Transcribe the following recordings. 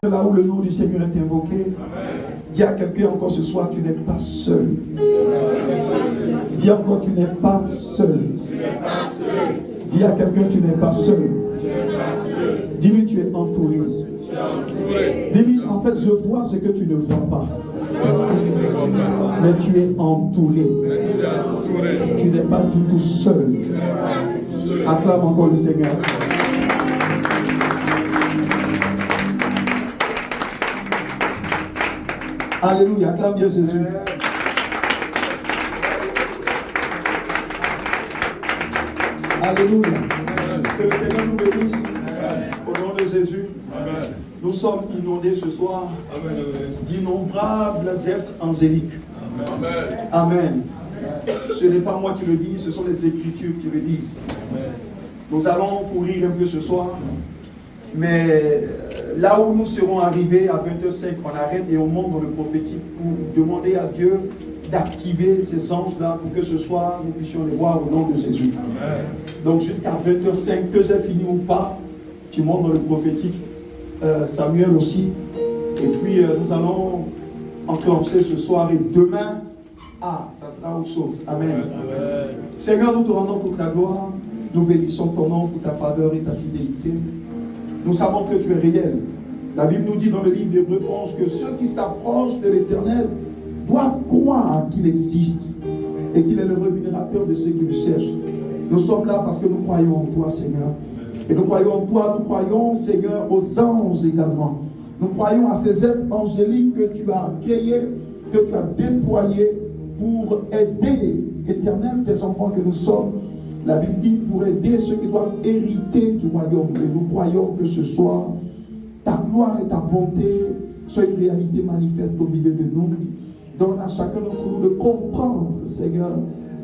Là où le nom du Seigneur est invoqué, dis à quelqu'un encore ce soir, tu n'es pas seul. Dis encore, tu n'es pas seul. Dis à quelqu'un, tu n'es pas seul. Dis-lui, tu es entouré. Dis-lui, en fait, je vois ce que tu ne vois pas. Mais tu es entouré. Tu n'es pas du tout seul. Acclame encore le Seigneur. Alléluia, acclame bien Jésus. Alléluia. Que le Seigneur nous bénisse. Au nom de Jésus. Amen. Nous sommes inondés ce soir d'innombrables êtres angéliques. Amen. Amen. Ce n'est pas moi qui le dis, ce sont les Écritures qui le disent. Amen. Nous allons courir un peu ce soir, mais là où nous serons arrivés à 20h05, on arrête et on monte dans le prophétique pour demander à Dieu d'activer ces anges-là pour que ce soir nous puissions les voir au nom de Jésus. Amen. Donc jusqu'à 20h05, que j'ai fini ou pas, tu montes dans le prophétique, Samuel aussi. Et puis nous allons enclencher ce soir et demain, ça sera autre chose. Amen. Amen. Seigneur, nous te rendons toute la gloire. Nous bénissons ton nom pour ta faveur et ta fidélité. Nous savons que tu es réel. La Bible nous dit dans le livre d'Hébreux 11 que ceux qui s'approchent de l'Éternel doivent croire qu'il existe et qu'il est le rémunérateur de ceux qui le cherchent. Nous sommes là parce que nous croyons en toi, Seigneur. Et nous croyons en toi, nous croyons, Seigneur, aux anges également. Nous croyons à ces êtres angéliques que tu as créés, que tu as déployés pour aider, Éternel, tes enfants que nous sommes. La Bible dit pour aider ceux qui doivent hériter du royaume. Et nous croyons que ce soir, ta gloire et ta bonté soient une réalité manifeste au milieu de nous. Donne à chacun d'entre nous de comprendre, Seigneur.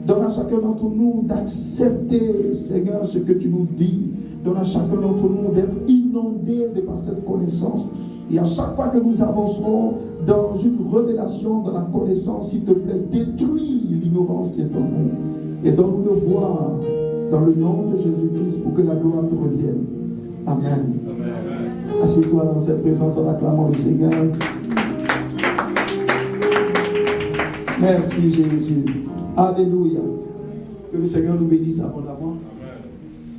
Donne à chacun d'entre nous d'accepter, Seigneur, ce que tu nous dis. Donne à chacun d'entre nous d'être inondé de par cette connaissance. Et à chaque fois que nous avancerons dans une révélation, dans la connaissance, s'il te plaît, détruis l'ignorance qui est en nous. Et donne-nous le voir dans le nom de Jésus-Christ pour que la gloire te revienne. Amen. Amen. Assieds-toi dans cette présence en acclamant le Seigneur. Merci Jésus. Alléluia. Que le Seigneur nous bénisse abondamment.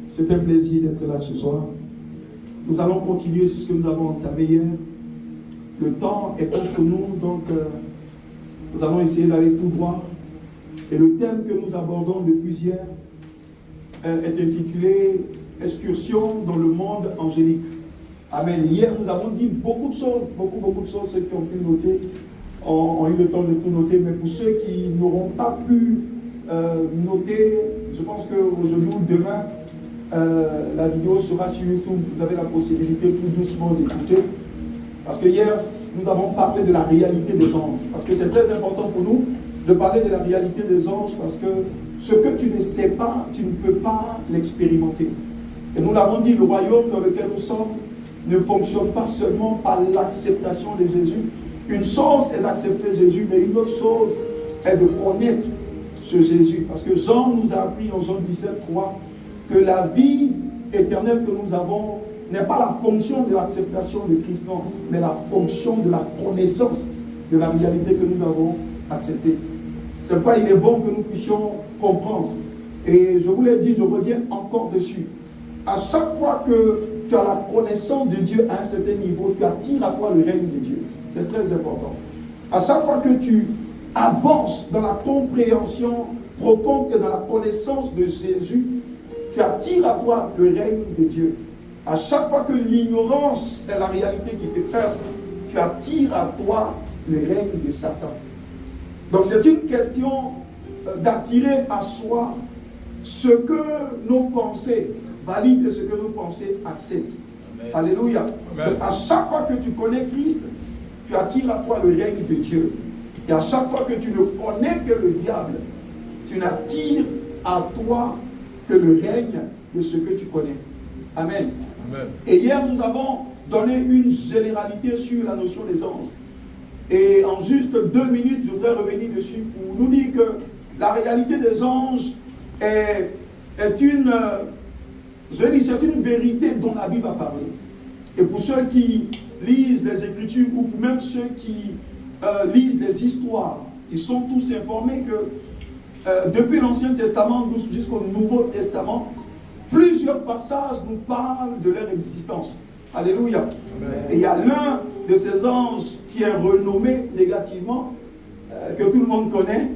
C'est un plaisir d'être là ce soir. Nous allons continuer sur ce que nous avons entamé hier. Le temps est contre nous, donc nous allons essayer d'aller tout droit. Et le thème que nous abordons depuis hier est intitulé « Excursion dans le monde angélique ». Amen. Hier, nous avons dit beaucoup de choses, beaucoup de choses. Ceux qui ont pu noter ont eu le temps de tout noter. Mais pour ceux qui n'auront pas pu noter, je pense qu'aujourd'hui ou demain, la vidéo sera sur YouTube. Vous avez la possibilité tout doucement d'écouter. Parce que hier, nous avons parlé de la réalité des anges. Parce que c'est très important pour nous de parler de la réalité des anges, parce que ce que tu ne sais pas, tu ne peux pas l'expérimenter. Et nous l'avons dit, le royaume dans lequel nous sommes ne fonctionne pas seulement par l'acceptation de Jésus. Une chose est d'accepter Jésus, mais une autre chose est de connaître ce Jésus. Parce que Jean nous a appris en Jean 17,3 que la vie éternelle que nous avons n'est pas la fonction de l'acceptation de Christ, non, mais la fonction de la connaissance de la réalité que nous avons acceptée. C'est pourquoi il est bon que nous puissions comprendre. Et je vous l'ai dit, je reviens encore dessus. À chaque fois que tu as la connaissance de Dieu à un certain niveau, tu attires à toi le règne de Dieu. C'est très important. À chaque fois que tu avances dans la compréhension profonde et dans la connaissance de Jésus, tu attires à toi le règne de Dieu. À chaque fois que l'ignorance est la réalité qui te heurte, tu attires à toi le règne de Satan. Donc c'est une question d'attirer à soi ce que nos pensées valident et ce que nos pensées acceptent. Amen. Alléluia. Amen. Donc à chaque fois que tu connais Christ, tu attires à toi le règne de Dieu. Et à chaque fois que tu ne connais que le diable, tu n'attires à toi que le règne de ce que tu connais. Amen. Amen. Et hier, nous avons donné une généralité sur la notion des anges. Et en juste 2 minutes, je voudrais revenir dessus pour nous dire que la réalité des anges est une vérité dont la Bible a parlé. Et pour ceux qui lisent les Écritures, ou même ceux qui lisent les histoires, ils sont tous informés que depuis l'Ancien Testament jusqu'au Nouveau Testament, plusieurs passages nous parlent de leur existence. Alléluia. Amen. Et il y a l'un de ces anges qui est renommé négativement, que tout le monde connaît,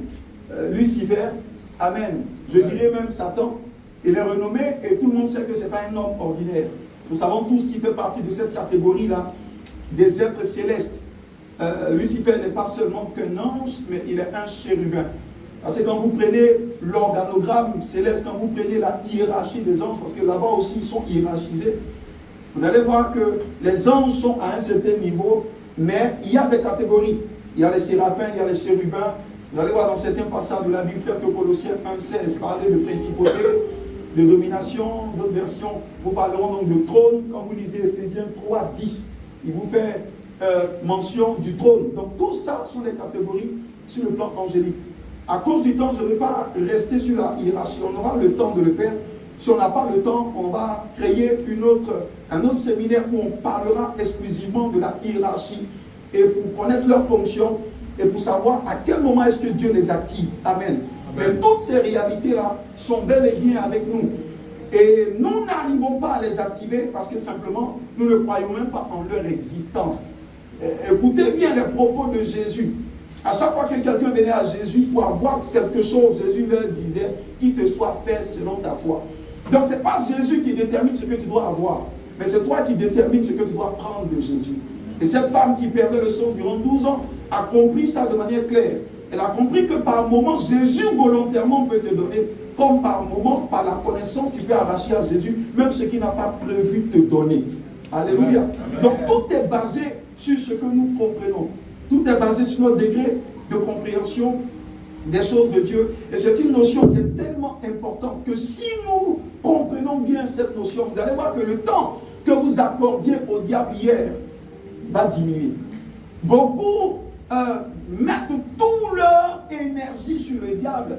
Lucifer. Amen. Je dirais même Satan. Il est renommé et tout le monde sait que ce n'est pas un homme ordinaire. Nous savons tous qu'il fait partie de cette catégorie-là, des êtres célestes. Lucifer n'est pas seulement qu'un ange, mais il est un chérubin. Parce que quand vous prenez l'organogramme céleste, quand vous prenez la hiérarchie des anges, parce que là-bas aussi ils sont hiérarchisés, vous allez voir que les anges sont à un certain niveau, mais il y a des catégories. Il y a les séraphins, il y a les chérubins. Vous allez voir dans certains passages de la Bible, peut-être que Colossiens 1,16 parlait de principauté, de domination. D'autres versions vous parleront donc de trône. Quand vous lisez Ephésiens 3,10, il vous fait mention du trône. Donc tout ça sont des catégories sur le plan angélique. À cause du temps, je ne vais pas rester sur la hiérarchie. On aura le temps de le faire. Si on n'a pas le temps, on va créer un autre séminaire où on parlera exclusivement de la hiérarchie et pour connaître leurs fonctions et pour savoir à quel moment est-ce que Dieu les active. Amen. Mais toutes ces réalités-là sont bel et bien avec nous. Et nous n'arrivons pas à les activer parce que simplement, nous ne croyons même pas en leur existence. Écoutez bien les propos de Jésus. À chaque fois que quelqu'un venait à Jésus pour avoir quelque chose, Jésus leur disait qu'il te soit fait selon ta foi. Donc ce n'est pas Jésus qui détermine ce que tu dois avoir, mais c'est toi qui détermines ce que tu dois prendre de Jésus. Et cette femme qui perdait le son durant 12 ans a compris ça de manière claire. Elle a compris que par moment, Jésus volontairement peut te donner, comme par moment, par la connaissance, tu peux arracher à Jésus, même ce qu'il n'a pas prévu de te donner. Alléluia. Amen. Donc tout est basé sur ce que nous comprenons. Tout est basé sur notre degré de compréhension des choses de Dieu. Et c'est une notion qui est tellement importante que si nous comprenons bien cette notion, vous allez voir que le temps que vous accordiez au diable hier va diminuer. Beaucoup mettent toute leur énergie sur le diable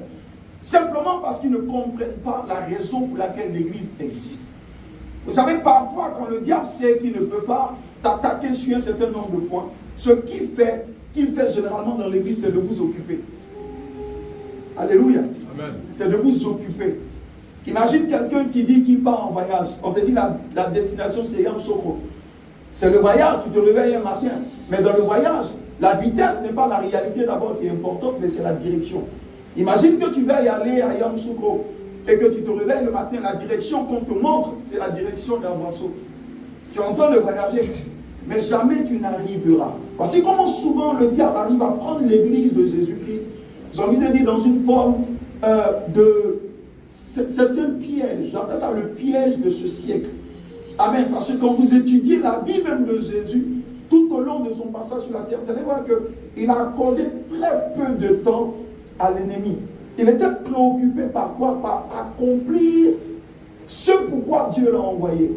simplement parce qu'ils ne comprennent pas la raison pour laquelle l'Église existe. Vous savez, parfois, quand le diable sait qu'il ne peut pas t'attaquer sur un certain nombre de points, ce qu'il fait généralement dans l'Église, c'est de vous occuper. Alléluia. Amen. C'est de vous occuper. Imagine quelqu'un qui dit qu'il part en voyage. On te dit la destination, c'est Yamoussoukro. C'est le voyage, tu te réveilles un matin. Mais dans le voyage, la vitesse n'est pas la réalité d'abord qui est importante, mais c'est la direction. Imagine que tu vas y aller à Yamoussoukro et que tu te réveilles le matin, la direction qu'on te montre, c'est la direction d'Amboisseau. Tu es en train de voyager, mais jamais tu n'arriveras. Voici comment souvent le diable arrive à prendre l'église de Jésus-Christ. J'ai envie de dire dans une forme c'est un piège. J'appelle ça le piège de ce siècle. Amen. Parce que quand vous étudiez la vie même de Jésus, tout au long de son passage sur la terre, vous allez voir qu'il a accordé très peu de temps à l'ennemi. Il était préoccupé par quoi? Par accomplir ce pourquoi Dieu l'a envoyé.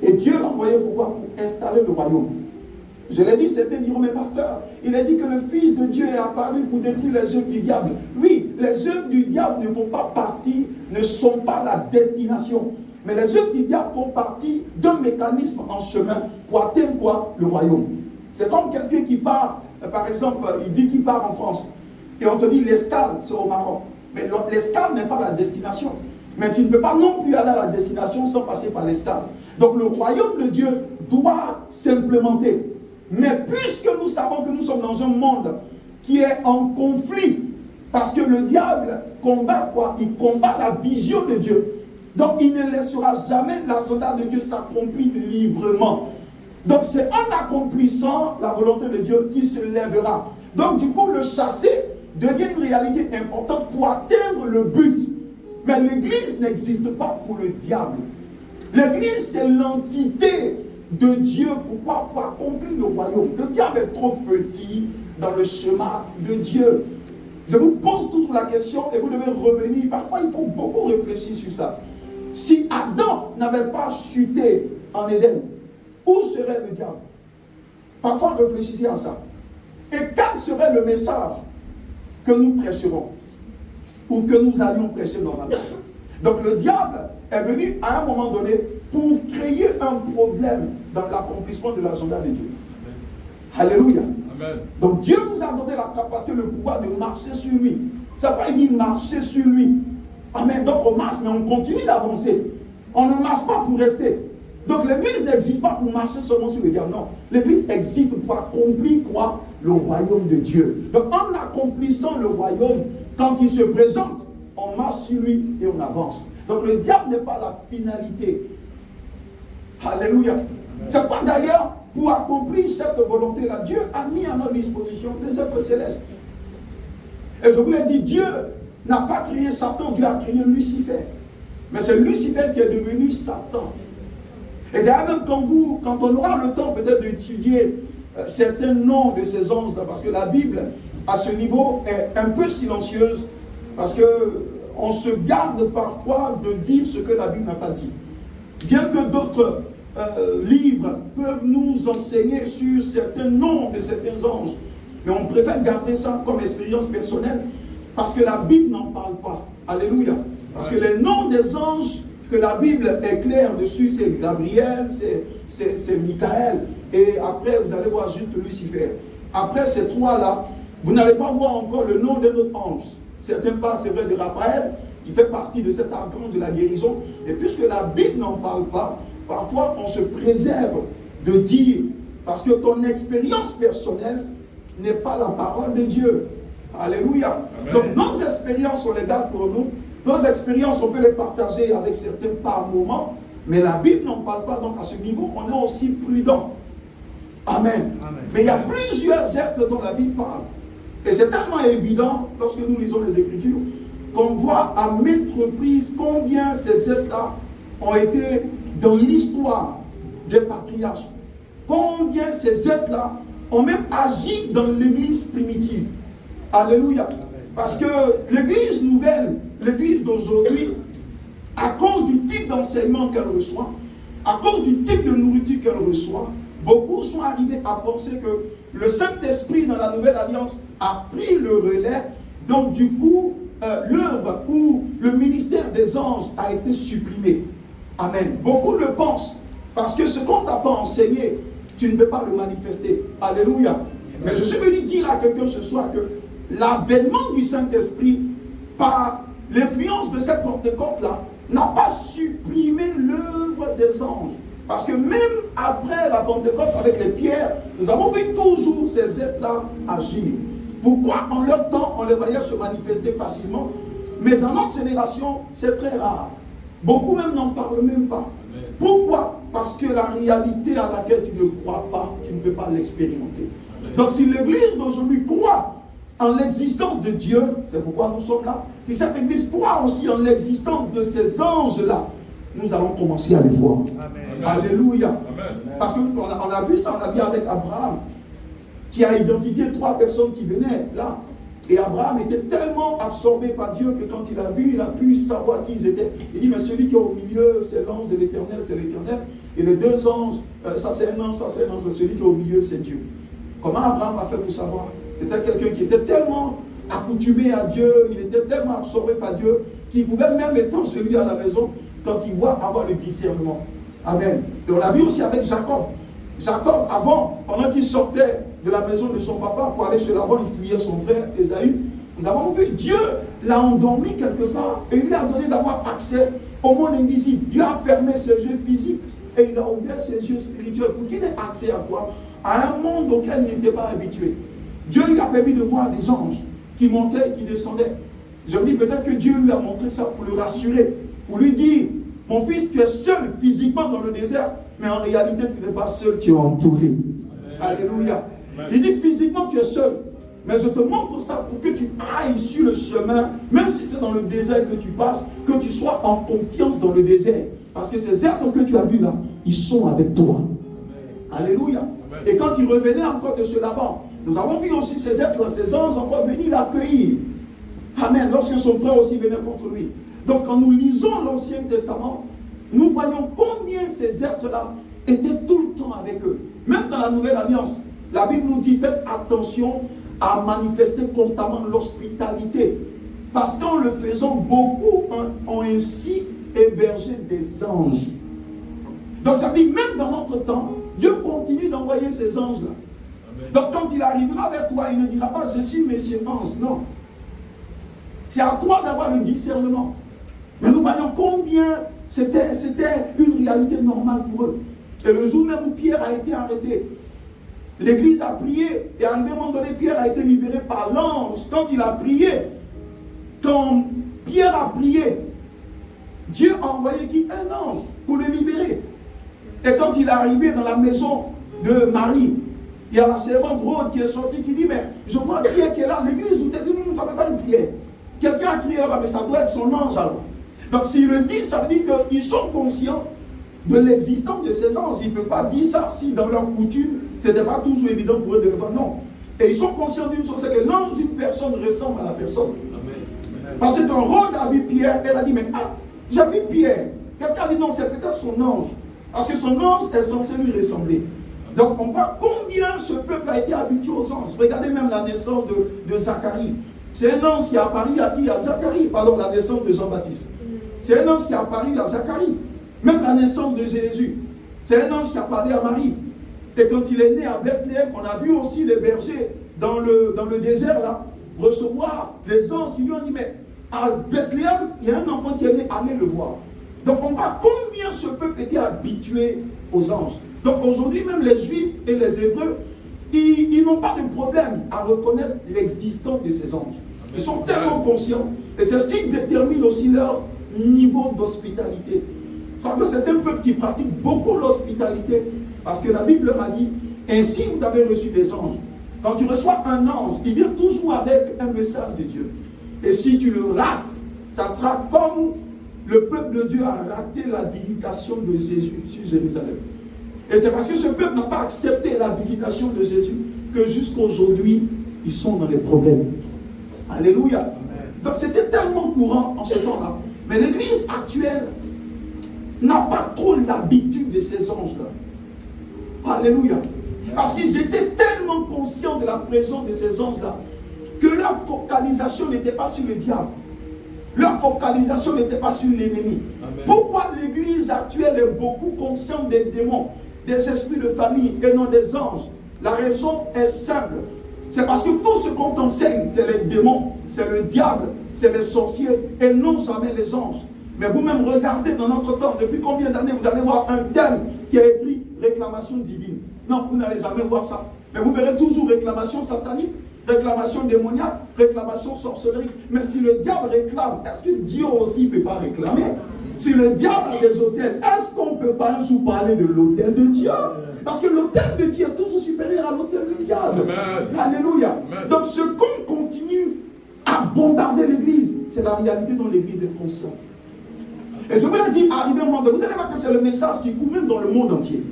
Et Dieu l'a envoyé pourquoi? Pour installer le royaume. Je l'ai dit, certains diront, mais pasteur, il a dit que le Fils de Dieu est apparu pour détruire les œuvres du diable. Oui, les œuvres du diable ne font pas partie, ne sont pas la destination. Mais les œuvres du diable font partie d'un mécanisme en chemin pour atteindre quoi? Le royaume. C'est comme quelqu'un qui part, par exemple, il dit qu'il part en France. Et on te dit l'escale, c'est au Maroc. Mais l'escale n'est pas la destination. Mais tu ne peux pas non plus aller à la destination sans passer par l'escale. Donc le royaume de Dieu doit s'implémenter. Mais puisque nous savons que nous sommes dans un monde qui est en conflit, parce que le diable combat quoi? Il combat la vision de Dieu. Donc il ne laissera jamais l'agenda de Dieu s'accomplir librement. Donc c'est en accomplissant la volonté de Dieu qui se lèvera. Donc du coup le chasser devient une réalité importante pour atteindre le but. Mais l'église n'existe pas pour le diable. L'église c'est l'entité de Dieu. Pourquoi? Pour accomplir le royaume. Le diable est trop petit dans le schéma de Dieu. Je vous pose toujours la question et vous devez revenir. Parfois il faut beaucoup réfléchir sur ça. Si Adam n'avait pas chuté en Éden, où serait le diable? Parfois réfléchissez à ça. Et quel serait le message que nous prêcherons ou que nous allions prêcher normalement? Donc le diable est venu à un moment donné pour créer un problème dans l'accomplissement de l'agenda de Dieu. Alléluia. Amen. Donc Dieu nous a donné la capacité, le pouvoir de marcher sur lui. Ça va dire marcher sur lui. Amen. Donc on marche, mais on continue d'avancer. On ne marche pas pour rester. Donc l'église n'existe pas pour marcher seulement sur le diable. Non. L'église existe pour accomplir quoi? Le royaume de Dieu. Donc en accomplissant le royaume, quand il se présente, on marche sur lui et on avance. Donc le diable n'est pas la finalité. Alléluia. C'est pas d'ailleurs pour accomplir cette volonté-là. Dieu a mis à notre disposition des êtres célestes. Et je vous l'ai dit, Dieu n'a pas créé Satan, Dieu a créé Lucifer. Mais c'est Lucifer qui est devenu Satan. Et d'ailleurs, même quand on aura le temps peut-être d'étudier certains noms de ces anges, parce que la Bible, à ce niveau, est un peu silencieuse, parce qu'on se garde parfois de dire ce que la Bible n'a pas dit. Bien que d'autres livres peuvent nous enseigner sur certains noms de certains anges, mais on préfère garder ça comme expérience personnelle, parce que la Bible n'en parle pas. Alléluia. Parce que les noms des anges que la Bible est claire dessus, c'est Gabriel, c'est Michael, et après vous allez voir juste Lucifer. Après ces trois-là, vous n'allez pas voir encore le nom d'un autre ange. Certains parlent, c'est vrai, de Raphaël, qui fait partie de cet archange de la guérison. Et puisque la Bible n'en parle pas, parfois on se préserve de dire, parce que ton expérience personnelle n'est pas la parole de Dieu. Alléluia. Amen. Donc nos expériences, on les garde pour nous. Nos expériences, on peut les partager avec certains par moment, mais la Bible n'en parle pas. Donc à ce niveau, on est aussi prudent. Amen. Amen. Mais il y a plusieurs êtres dont la Bible parle. Et c'est tellement évident, lorsque nous lisons les Écritures, qu'on voit à maintes reprises combien ces êtres-là ont été dans l'histoire des patriarches. Combien ces êtres-là ont même agi dans l'église primitive. Alléluia. Parce que l'église nouvelle, l'église d'aujourd'hui, à cause du type d'enseignement qu'elle reçoit, à cause du type de nourriture qu'elle reçoit, beaucoup sont arrivés à penser que le Saint-Esprit dans la Nouvelle Alliance a pris le relais. Donc du coup, l'œuvre ou le ministère des anges a été supprimé. Amen. Beaucoup le pensent. Parce que ce qu'on t'a pas enseigné, tu ne peux pas le manifester. Alléluia. Mais je suis venu dire à quelqu'un ce soir que l'avènement du Saint-Esprit, par l'influence de cette Pentecôte-là, n'a pas supprimé l'œuvre des anges. Parce que même après la Pentecôte avec les pierres, nous avons vu toujours ces êtres-là agir. Pourquoi en leur temps, on les voyait se manifester facilement, mais dans notre génération, c'est très rare. Beaucoup même n'en parlent même pas. Amen. Pourquoi? Parce que la réalité à laquelle tu ne crois pas, tu ne peux pas l'expérimenter. Donc si l'église d'aujourd'hui croit en l'existence de Dieu, c'est pourquoi nous sommes là. Si cette église croit aussi en l'existence de ces anges-là, nous allons commencer à les voir. Amen. Alléluia. Amen. Parce qu'on a vu ça, on a vu avec Abraham, qui a identifié 3 personnes qui venaient là. Et Abraham était tellement absorbé par Dieu que quand il a vu, il a pu savoir qui ils étaient. Il dit, mais celui qui est au milieu, c'est l'ange de l'Éternel, c'est l'Éternel. Et les 2 anges, ça c'est un ange, ça c'est un ange, celui qui est au milieu, c'est Dieu. Comment Abraham a fait pour savoir? C'était quelqu'un qui était tellement accoutumé à Dieu, il était tellement absorbé par Dieu, qu'il pouvait même étant celui à la maison, quand il voit, avoir le discernement. Amen. Et on l'a vu aussi avec Jacob. Jacob, avant, pendant qu'il sortait de la maison de son papa pour aller chez Laban, il fuyait son frère Ésaü. Nous avons vu, Dieu l'a endormi quelque part et il lui a donné d'avoir accès au monde invisible. Dieu a fermé ses yeux physiques et il a ouvert ses yeux spirituels pour qu'il ait accès à quoi? À un monde auquel il n'était pas habitué. Dieu lui a permis de voir des anges qui montaient et qui descendaient. Je me dis peut-être que Dieu lui a montré ça pour le rassurer, pour lui dire, mon fils, tu es seul physiquement dans le désert, mais en réalité, tu n'es pas seul, tu es entouré. Alléluia. Il dit, physiquement, tu es seul, mais je te montre ça pour que tu ailles sur le chemin, même si c'est dans le désert que tu passes, que tu sois en confiance dans le désert. Parce que ces êtres que tu as vus là, ils sont avec toi. Alléluia. Et quand il revenait encore de ce Laban, nous avons vu aussi ces êtres, ces anges encore venir l'accueillir. Amen. Lorsque son frère aussi venait contre lui. Donc quand nous lisons l'Ancien Testament, nous voyons combien ces êtres-là étaient tout le temps avec eux. Même dans la Nouvelle Alliance, la Bible nous dit, faites attention à manifester constamment l'hospitalité. Parce qu'en le faisant, beaucoup ont ainsi hébergé des anges. Donc ça dit, même dans notre temps, Dieu continue d'envoyer ces anges-là. Donc quand il arrivera vers toi, il ne dira pas, je suis monsieur ange. Non. C'est à toi d'avoir le discernement. Mais nous voyons combien c'était une réalité normale pour eux. Et le jour même où Pierre a été arrêté, l'église a prié, et à un moment donné, Pierre a été libéré par l'ange. Quand il a prié, quand Pierre a prié, Dieu a envoyé qui? Un ange pour le libérer. Et quand il est arrivé dans la maison de Marie, il y a la servante Rhode qui est sortie, qui dit, mais je vois Pierre qui est là, l'église, vous t'avez dit, nous ne savons pas une Pierre. Quelqu'un a crié là-bas, mais ça doit être son ange alors. Donc s'il le dit, ça veut dire qu'ils sont conscients de l'existence de ces anges. Ils ne peuvent pas dire ça si dans leur coutume, ce n'était pas toujours évident pour eux de le voir. Non. Et ils sont conscients d'une chose, c'est que l'ange d'une personne ressemble à la personne. Amen. Parce que quand Rhode a vu Pierre, elle a dit, mais j'ai vu Pierre. Quelqu'un a dit, non, c'est peut-être son ange. Parce que son ange est censé lui ressembler. Donc on voit combien ce peuple a été habitué aux anges. Regardez même la naissance de Zacharie. C'est un ange qui a apparu à qui? À Zacharie. Pardon, la naissance de Jean-Baptiste. C'est un ange qui a apparu à Zacharie. Même la naissance de Jésus. C'est un ange qui a parlé à Marie. Et quand il est né à Bethléem, on a vu aussi les bergers dans le désert là, recevoir les anges qui lui ont dit, mais à Bethléem, il y a un enfant qui est né, allez le voir. Donc on voit combien ce peuple était habitué aux anges. Donc aujourd'hui, même les Juifs et les Hébreux, ils n'ont pas de problème à reconnaître l'existence de ces anges. Ils sont tellement conscients. Et c'est ce qui détermine aussi leur niveau d'hospitalité. Je crois que c'est un peuple qui pratique beaucoup l'hospitalité. Parce que la Bible m'a dit, ainsi vous avez reçu des anges. Quand tu reçois un ange, il vient toujours avec un message de Dieu. Et si tu le rates, ça sera comme le peuple de Dieu a raté la visitation de Jésus sur Jérusalem. Et c'est parce que ce peuple n'a pas accepté la visitation de Jésus que jusqu'à aujourd'hui, ils sont dans les problèmes. Alléluia. Amen. Donc c'était tellement courant en ce temps-là. Mais l'église actuelle n'a pas trop l'habitude de ces anges-là. Alléluia. Parce qu'ils étaient tellement conscients de la présence de ces anges-là que leur focalisation n'était pas sur le diable. Leur focalisation n'était pas sur l'ennemi. Pourquoi l'église actuelle est beaucoup consciente des démons, des esprits de famille et non des anges? La raison est simple. C'est parce que tout ce qu'on t'enseigne, c'est les démons, c'est le diable, c'est les sorciers et non jamais les anges. Mais vous-même regardez dans notre temps, depuis combien d'années vous allez voir un thème qui a écrit réclamation divine. Non, vous n'allez jamais voir ça. Mais vous verrez toujours réclamation satanique, réclamation démoniaque, réclamation sorcellerie. Mais si le diable réclame, est-ce que Dieu aussi ne peut pas réclamer? Si le diable a des autels, est-ce qu'on ne peut pas un jour parler de l'autel de Dieu? Parce que l'autel de Dieu est toujours supérieur à l'autel du diable. Amen. Alléluia. Amen. Donc ce qu'on continue à bombarder l'église, c'est la réalité dont l'église est consciente. Et je vous l'ai dit, arrivé au moment, vous allez voir que c'est le message qui court même dans le monde entier.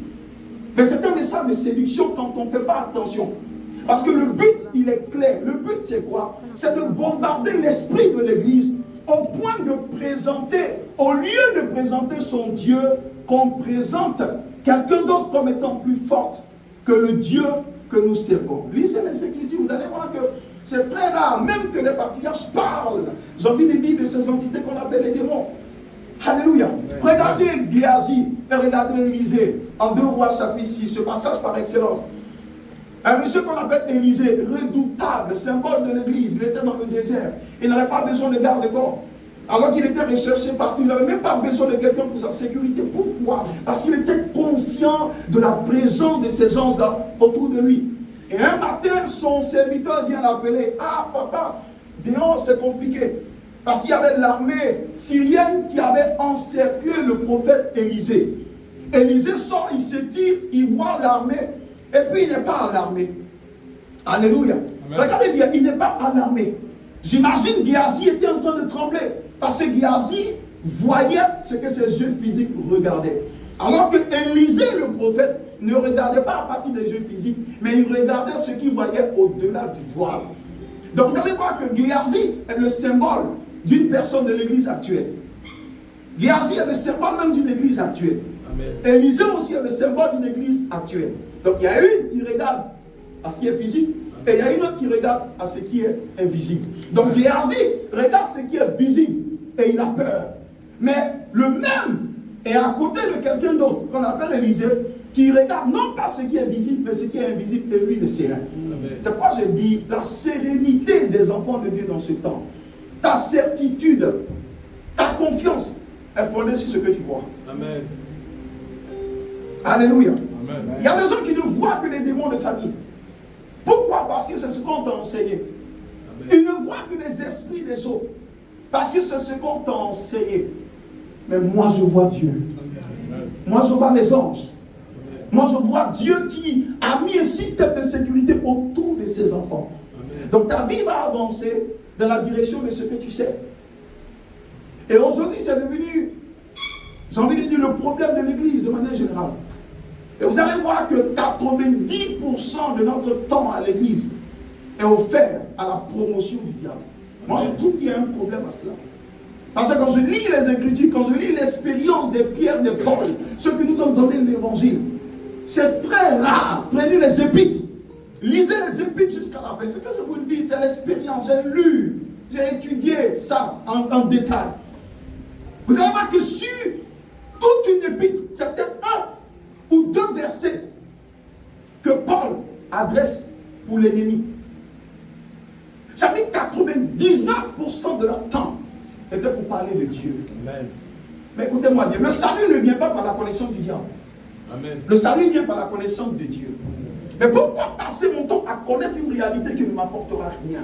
Mais c'est un message de séduction quand on ne fait pas attention. Parce que le but, il est clair. Le but, c'est quoi? C'est de bombarder l'esprit de l'église au point de présenter, au lieu de présenter son Dieu, qu'on présente quelqu'un d'autre comme étant plus forte que le Dieu que nous servons. Lisez les Écritures, vous allez voir que c'est très rare, même que les patriarches parlent. J'ai envie de dire de ces entités qu'on appelle les démons. Alléluia. Regardez Géasi et regardez Élisée en 2 Rois chapitre 6, ce passage par excellence. Un monsieur qu'on appelle Élisée, redoutable, symbole de l'église, il était dans le désert. Il n'avait pas besoin de garde-corps. Alors qu'il était recherché partout, il n'avait même pas besoin de quelqu'un pour sa sécurité. Pourquoi? Parce qu'il était conscient de la présence de ces anges-là autour de lui. Et un matin, son serviteur vient l'appeler. Ah papa, dehors c'est compliqué. Parce qu'il y avait l'armée syrienne qui avait encerclé le prophète Élisée. Élisée sort, il s'étire, il voit l'armée, et puis il n'est pas alarmé. Alléluia. Amen. Regardez bien, il n'est pas alarmé. J'imagine Géasi était en train de trembler, parce que Géasi voyait ce que ses yeux physiques regardaient. Alors que Élisée, le prophète, ne regardait pas à partir des yeux physiques, mais il regardait ce qu'il voyait au-delà du voile. Donc vous allez voir que Géasi est le symbole d'une personne de l'église actuelle. Géasi est le symbole même d'une église actuelle. Amen. Élisée aussi est le symbole d'une église actuelle. Donc il y a une qui regarde à ce qui est physique et il y a une autre qui regarde à ce qui est invisible. Donc Géasi regarde ce qui est visible et il a peur. Mais le même et à côté de quelqu'un d'autre, qu'on appelle Élisée, qui regarde non pas ce qui est visible, mais ce qui est invisible, et lui, le serein. C'est pourquoi je dis la sérénité des enfants de Dieu dans ce temps. Ta certitude, ta confiance est fondée sur ce que tu vois. Amen. Alléluia. Amen. Il y a des gens qui ne voient que les démons de famille. Pourquoi? Parce que c'est ce qu'on t'a enseigné. Amen. Ils ne voient que les esprits des autres. Parce que c'est ce qu'on t'a enseigné. Mais moi, je vois Dieu. Amen. Moi, je vois les anges. Amen. Moi, je vois Dieu qui a mis un système de sécurité autour de ses enfants. Amen. Donc, ta vie va avancer dans la direction de ce que tu sais. Et aujourd'hui, c'est devenu, j'ai envie de dire, le problème de l'Église de manière générale. Et vous allez voir que 90% de notre temps à l'Église est offert à la promotion du diable. Moi, je trouve qu'il y a un problème à cela. Parce que quand je lis les Écritures, quand je lis l'expérience des Pierre, de Paul, ceux qui nous ont donné l'Évangile, c'est très rare. Prenez les épîtres. Lisez les épîtres jusqu'à la fin. Ce que je vous dis, c'est l'expérience. J'ai lu, j'ai étudié ça en détail. Vous allez voir que sur toute une épître, c'est peut-être un ou deux versets que Paul adresse pour l'ennemi. Ça dit 99% de leur temps était pour parler de Dieu. Amen. Mais écoutez-moi bien, le salut ne vient pas par la connaissance du diable. Amen. Le salut vient par la connaissance de Dieu. Mais pourquoi passer mon temps à connaître une réalité qui ne m'apportera rien?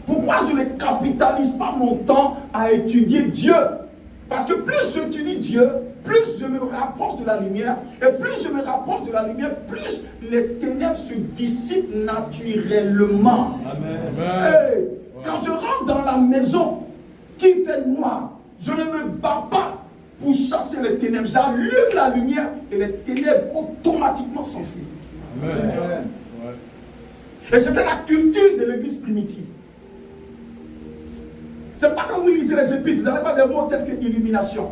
Pourquoi je ne capitalise pas mon temps à étudier Dieu? Parce que plus j'étudie Dieu, plus je me rapproche de la lumière, et plus je me rapproche de la lumière, plus les ténèbres se dissipent naturellement. Amen. Hey, quand je rentre dans la maison qui fait noir, je ne me bats pas pour chasser les ténèbres. J'allume la lumière et les ténèbres automatiquement s'enfuient. Amen. Amen. Et c'était la culture de l'église primitive. C'est pas quand vous lisez les épîtres, vous n'allez pas des mots tels que illumination.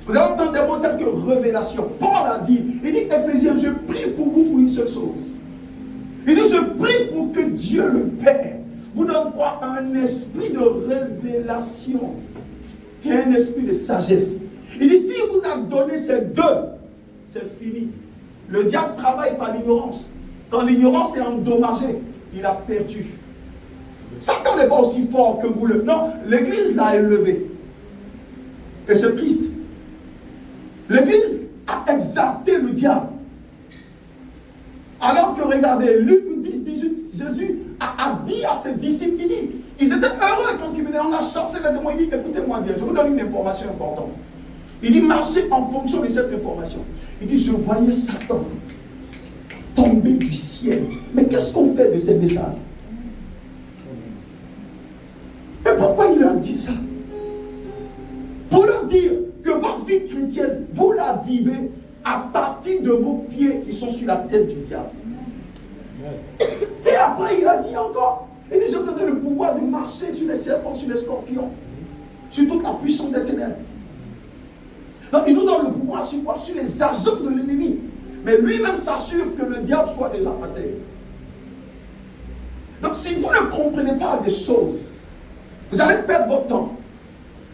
Vous allez entendre des mots tels que révélation. Paul a dit, il dit, Éphésiens, je prie pour vous pour une seule chose. Il dit, je prie pour que Dieu le Père vous donne quoi? Un esprit de révélation et un esprit de sagesse. Il dit, si vous a donné ces deux, c'est fini. Le diable travaille par l'ignorance. Quand l'ignorance est endommagée, il a perdu. Satan n'est pas aussi fort que vous le... Non, l'église l'a élevé. Et c'est triste. L'église a exalté le diable. Alors que, regardez, Luc 10, 18, Jésus a dit à ses disciples, ils étaient heureux quand ils venaient, on a chassé les démons. Il dit, écoutez-moi bien, je vous donne une information importante. Il dit, marchez en fonction de cette information. Il dit, je voyais Satan tomber du ciel. Mais qu'est-ce qu'on fait de ces messages? Mais pourquoi il leur dit ça? Pour leur dire que votre vie chrétienne, vous la vivez à partir de vos pieds qui sont sur la tête du diable. Et après, il a dit encore, il dit, je vous donne le pouvoir de marcher sur les serpents, sur les scorpions, sur toute la puissance des ténèbres. Donc, il nous donne le pouvoir sur quoi? Sur les agents de l'ennemi. Mais lui-même s'assure que le diable soit déjà à terre. Donc, si vous ne comprenez pas des choses, vous allez perdre votre temps.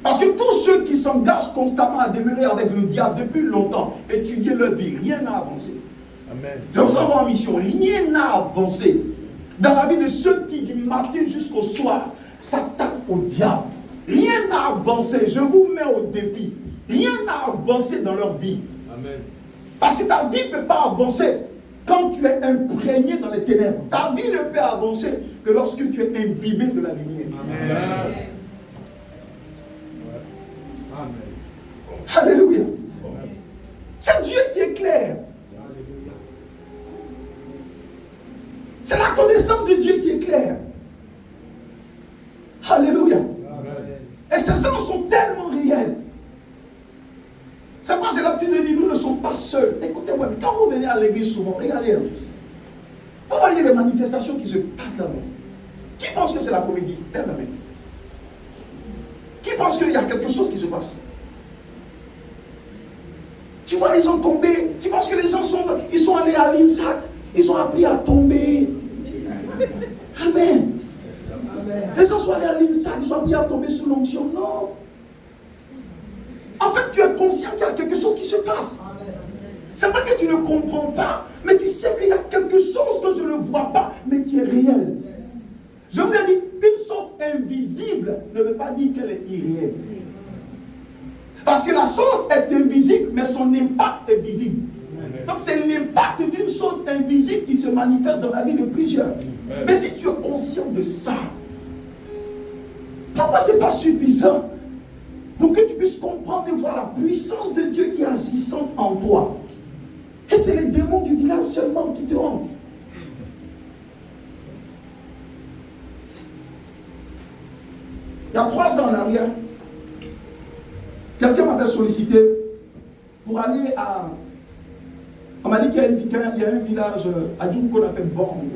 Parce que tous ceux qui s'engagent constamment à demeurer avec le diable depuis longtemps, étudier leur vie, rien n'a avancé. Amen. Je vous envoie en mission, rien n'a avancé. Dans la vie de ceux qui, du matin jusqu'au soir, s'attaquent au diable. Rien n'a avancé. Je vous mets au défi. Rien n'a avancé dans leur vie. Amen. Parce que ta vie ne peut pas avancer quand tu es imprégné dans les ténèbres. Ta vie ne peut avancer que lorsque tu es imbibé de la lumière. Amen. Amen. Alléluia. C'est Dieu qui est clair. C'est la connaissance de Dieu qui est claire. Alléluia. Et ces gens sont tellement réels. C'est pourquoi j'ai l'habitude de dire, nous ne sommes pas seuls. Écoutez-moi, quand vous venez à l'église souvent, regardez, vous voyez les manifestations qui se passent là-bas. Qui pense que c'est la comédie? Lève la main. Qui pense qu'il y a quelque chose qui se passe? Tu vois les gens tomber. Tu penses que les gens sont allés à l'INSAC. Ils ont appris à tomber. Amen. Amen. Les gens sont allés à l'INSAC. Ils ont appris à tomber sous l'onction. Non. En fait, tu es conscient qu'il y a quelque chose qui se passe. C'est pas que tu ne comprends pas, mais tu sais qu'il y a quelque chose que je ne vois pas, mais qui est réel. Je vous ai dit, une chose invisible ne veut pas dire qu'elle est irréelle. Parce que la chose est invisible, mais son impact est visible. Donc c'est l'impact d'une chose invisible qui se manifeste dans la vie de plusieurs. Mais si tu es conscient de ça, pourquoi ce n'est pas suffisant pour que tu puisses comprendre et voir la puissance de Dieu qui est agissante en toi? Et c'est les démons du village seulement qui te hantent. Il y a 3 ans en arrière, quelqu'un m'avait sollicité pour aller à... On m'a dit qu'il y a un village à Djoum qu'on appelle Borne.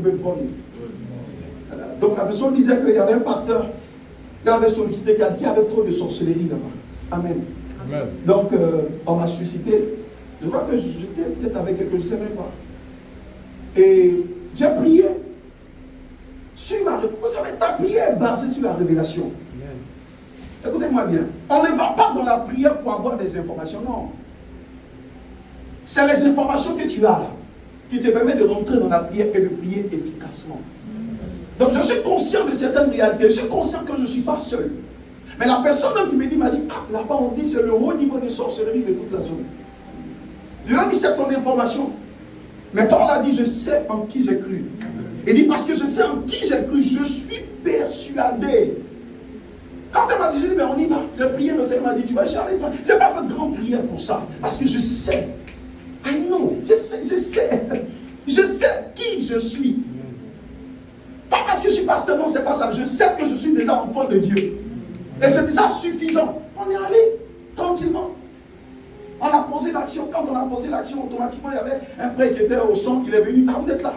Donc la personne disait qu'il y avait un pasteur qui avait sollicité, qui a dit qu'il y avait trop de sorcellerie là-bas. Amen. Amen. Donc on m'a suscité. Je crois que j'étais peut-être avec quelqu'un, je ne sais même pas. Et j'ai prié. Vous savez, ta prière est basée sur la révélation. Écoutez-moi bien. On ne va pas dans la prière pour avoir des informations, non. C'est les informations que tu as là qui te permettent de rentrer dans la prière et de prier efficacement. Donc je suis conscient de certaines réalités. Je suis conscient que je ne suis pas seul. Mais la personne même qui me dit, m'a dit, ah, là-bas on dit c'est le haut niveau de sorcellerie de toute la zone. Je lui ai dit, c'est ton information. Mais Paul a dit, je sais en qui j'ai cru. Il dit, parce que je sais en qui j'ai cru, je suis persuadé. Quand elle m'a dit, je dis, mais on y va. J'ai prié, le Seigneur m'a dit, tu vas chialer. Je n'ai pas fait de grande prière pour ça. Parce que je sais. I know. Je sais qui je suis. Pas parce que je suis pasteur, non, c'est pas ça. Je sais que je suis déjà enfant de Dieu. Et c'est déjà suffisant. On est allé tranquillement. On a posé l'action. Quand on a posé l'action, automatiquement, il y avait un frère qui était au son. Il est venu. Ah, vous êtes là.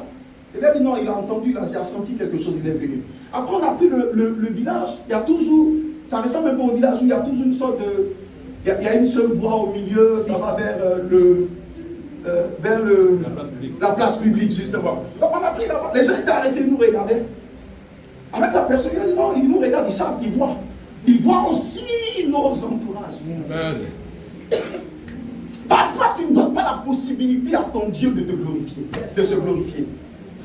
Il a dit non, il a entendu, il a senti quelque chose, il est venu. Après, on a pris le village. Il y a toujours, ça ressemble un peu au village où il y a toujours une sorte de. Il y a une seule voie au milieu, ça va vers la place publique, justement. Donc on a pris là-bas. Les gens étaient arrêtés, ils nous regardaient. Avec la personne, il a dit non, ils nous regardent, ils savent, ils voient. Ils voient aussi nos entourages. Parfois, tu ne donnes pas la possibilité à ton Dieu de te glorifier, de se glorifier.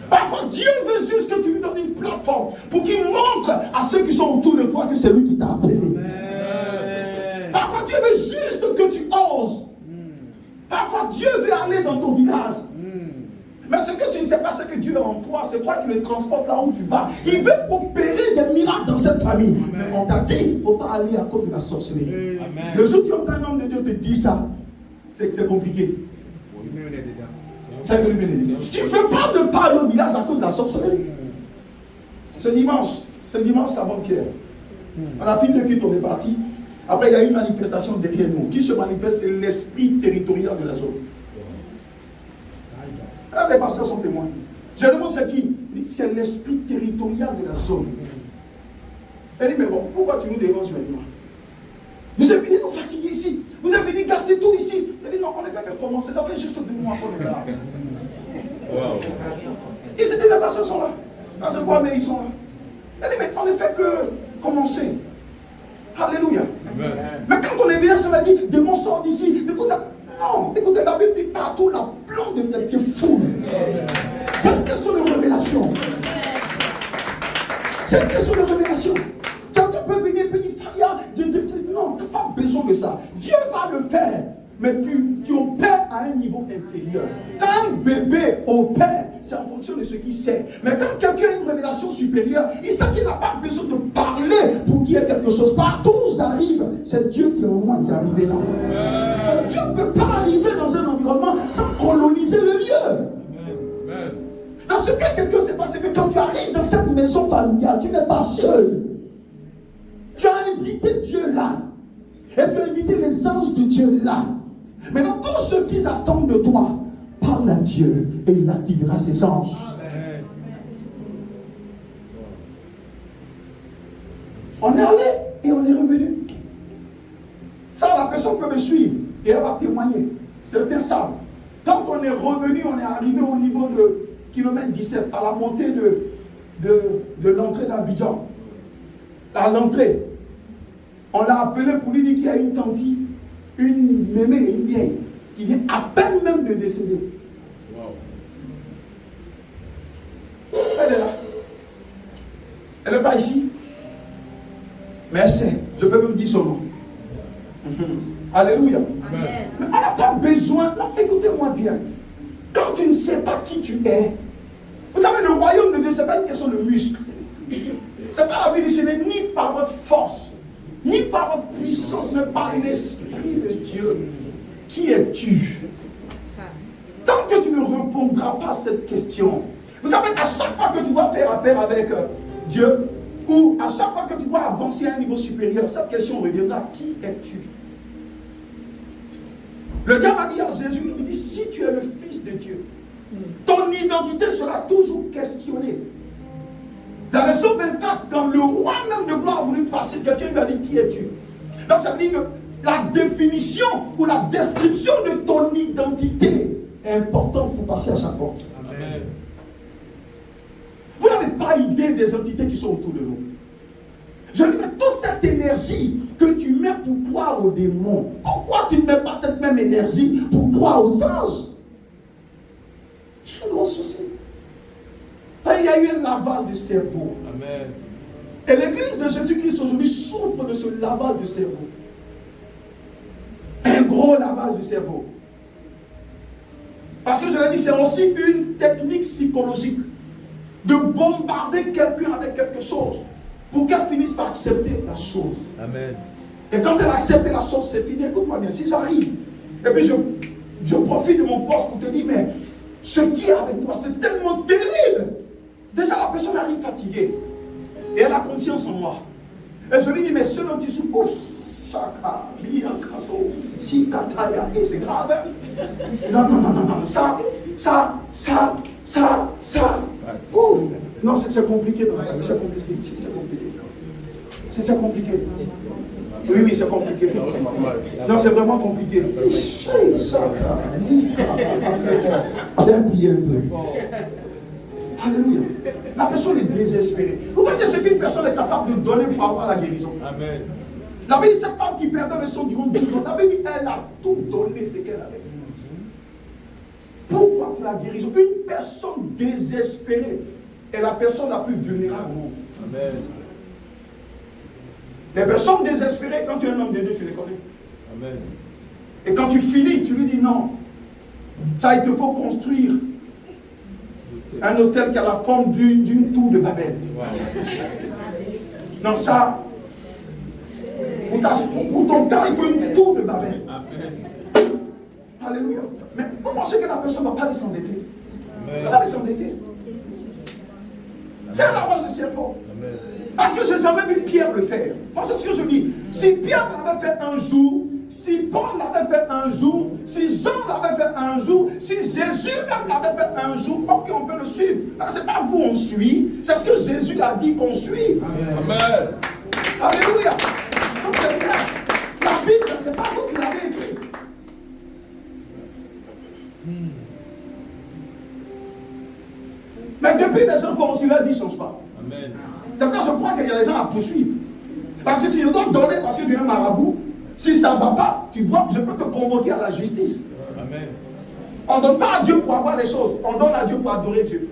Parfois, Dieu veut juste que tu lui donnes une plateforme pour qu'il montre à ceux qui sont autour de toi que c'est lui qui t'a appelé. Parfois, Dieu veut juste que tu oses. Parfois, Dieu veut aller dans ton village. Mais ce que tu ne sais pas, c'est que Dieu est en toi. C'est toi qui le transportes là où tu vas. Il veut opérer des miracles dans cette famille. Mais on t'a dit, il ne faut pas aller à cause de la sorcellerie. Amen. Le jour où tu entends un homme de Dieu te dire ça, c'est que c'est compliqué. Tu ne peux pas ne pas aller au village à cause de la sorcellerie. Ce dimanche avant-hier, on a fini le culte, on est parti. Après, il y a eu une manifestation derrière nous. Qui se manifeste? C'est l'esprit territorial de la zone. Alors, les pasteurs sont témoins. Je demande c'est qui? Il dit c'est l'esprit territorial de la zone. Elle dit mais bon, pourquoi tu nous déranges maintenant? Vous êtes venus nous fatiguer ici. Vous êtes venus garder tout ici. Elle dit non, on ne fait que commencer. Ça fait juste 2 mois qu'on est là. Wow. Ils étaient les pasteurs sont là. Dans ce bois, mais ils sont là. Elle dit mais on ne fait que commencer. Alléluia. Amen. Mais quand on est venu, ça m'a dit, démon sort d'ici. Non, écoutez, la Bible dit partout, la plante de tes pieds foule. C'est une question de révélation. C'est une question de révélation. Quelqu'un peut venir et dire, Faria, non, tu n'as pas besoin de ça. Dieu va le faire. Mais tu opères à un niveau inférieur. Quand un bébé opère, c'est en fonction de ce qu'il sait. Mais quand quelqu'un a une révélation supérieure, il sait qu'il n'a pas besoin de parler pour qu'il y ait quelque chose. Partout où j'arrive, c'est Dieu qui est au moins qui est arrivé là. Donc Dieu ne peut pas arriver dans un environnement sans coloniser le lieu. Amen. Dans ce cas, quelqu'un s'est passé, mais quand tu arrives dans cette maison familiale, tu n'es pas seul. Tu as invité Dieu là. Et tu as invité les anges de Dieu là. Maintenant, tous ceux qui attendent de toi, parle à Dieu et il activera ses anges. Amen. On est allé et on est revenu. Ça, la personne peut me suivre et elle va témoigner. Certains savent. Quand on est revenu, on est arrivé au niveau de kilomètre 17, à la montée de l'entrée d'Abidjan. À l'entrée, on l'a appelé pour lui dire qu'il y a une tentille. une mémé, une vieille, qui vient à peine même de décéder. Wow. Elle est là. Elle n'est pas ici. Mais elle sait. Je peux même dire son nom. Alléluia. Amen. Mais on n'a pas besoin. Non, écoutez-moi bien. Quand tu ne sais pas qui tu es, vous savez, le royaume de Dieu, ce n'est pas une question de muscle. C'est pas la Bible, ce n'est ni par votre force, ni par votre puissance, mais par l'Esprit de Dieu. Qui es-tu? Tant que tu ne répondras pas à cette question, vous savez, à chaque fois que tu dois faire affaire avec Dieu, ou à chaque fois que tu dois avancer à un niveau supérieur, cette question reviendra: qui es-tu? Le diable a dit à Jésus, il dit: si tu es le Fils de Dieu, ton identité sera toujours questionnée. Dans le psaume 24, quand le roi même de gloire a voulu passer, quelqu'un lui a dit: qui es-tu? Donc ça veut dire que la définition ou la description de ton identité est importante pour passer à chaque porte. Amen. Vous n'avez pas idée des entités qui sont autour de nous. Je dis, mais toute cette énergie que tu mets pour croire aux démons, pourquoi tu ne mets pas cette même énergie pour croire aux anges? Il y a un gros souci. Il y a eu un lavage de cerveau. Amen. Et l'église de Jésus-Christ aujourd'hui souffre de ce lavage de cerveau. Un gros lavage de cerveau. Parce que je l'ai dit, c'est aussi une technique psychologique de bombarder quelqu'un avec quelque chose pour qu'elle finisse par accepter la chose. Amen. Et quand elle a accepté la chose, c'est fini. Écoute-moi bien, si j'arrive, et puis je profite de mon poste pour te dire, mais ce qui est avec toi, c'est tellement terrible. Déjà, la personne arrive fatiguée. Et elle a confiance en moi. Et je lui dis, mais ce dont tu souffres, chaka, bien, kato, si, kataya, et c'est grave. Hein? Non, ça. Non, c'est compliqué dans la famille, c'est compliqué. C'est compliqué. Oui, c'est compliqué. Non, c'est vraiment compliqué. Alléluia. La personne est désespérée. Vous voyez ce qu'une personne est capable de donner pour avoir la guérison. Amen. La Bible dit, cette femme qui perdait le son durant 12 ans, la Bible dit, elle a tout donné ce qu'elle avait. Pourquoi? Pour la guérison. Une personne désespérée est la personne la plus vulnérable au monde. Amen. Les personnes désespérées, quand tu es un homme de Dieu, tu les connais. Amen. Et quand tu finis, tu lui dis non. Ça, il te faut construire un hôtel qui a la forme d'une tour de Babel. Wow. Non, ça, pour ton cas, il faut une tour de Babel. Amen. Alléluia. Mais vous pensez que la personne ne va pas s'endetter? Elle va s'endetter. C'est un lavage de cerveau. Amen. Parce que je n'ai jamais vu Pierre le faire. Moi, c'est ce que je dis. Si Pierre l'avait fait un jour, si Paul l'avait fait un jour, si Jean l'avait fait un jour, si Jésus même l'avait fait un jour, ok, on peut le suivre. Ce n'est pas vous on suit, c'est ce que Jésus a dit qu'on suit. Amen. Alléluia. Donc c'est clair. La Bible, ce n'est pas vous qui l'avez écrite. Mais depuis les enfants aussi, leur vie ne change pas. Amen. C'est pourquoi je crois qu'il y a des gens à poursuivre. Parce que si je dois donner parce que tu es un marabout, si ça ne va pas, je peux te convoquer à la justice. Amen. On ne donne pas à Dieu pour avoir les choses, on donne à Dieu pour adorer Dieu.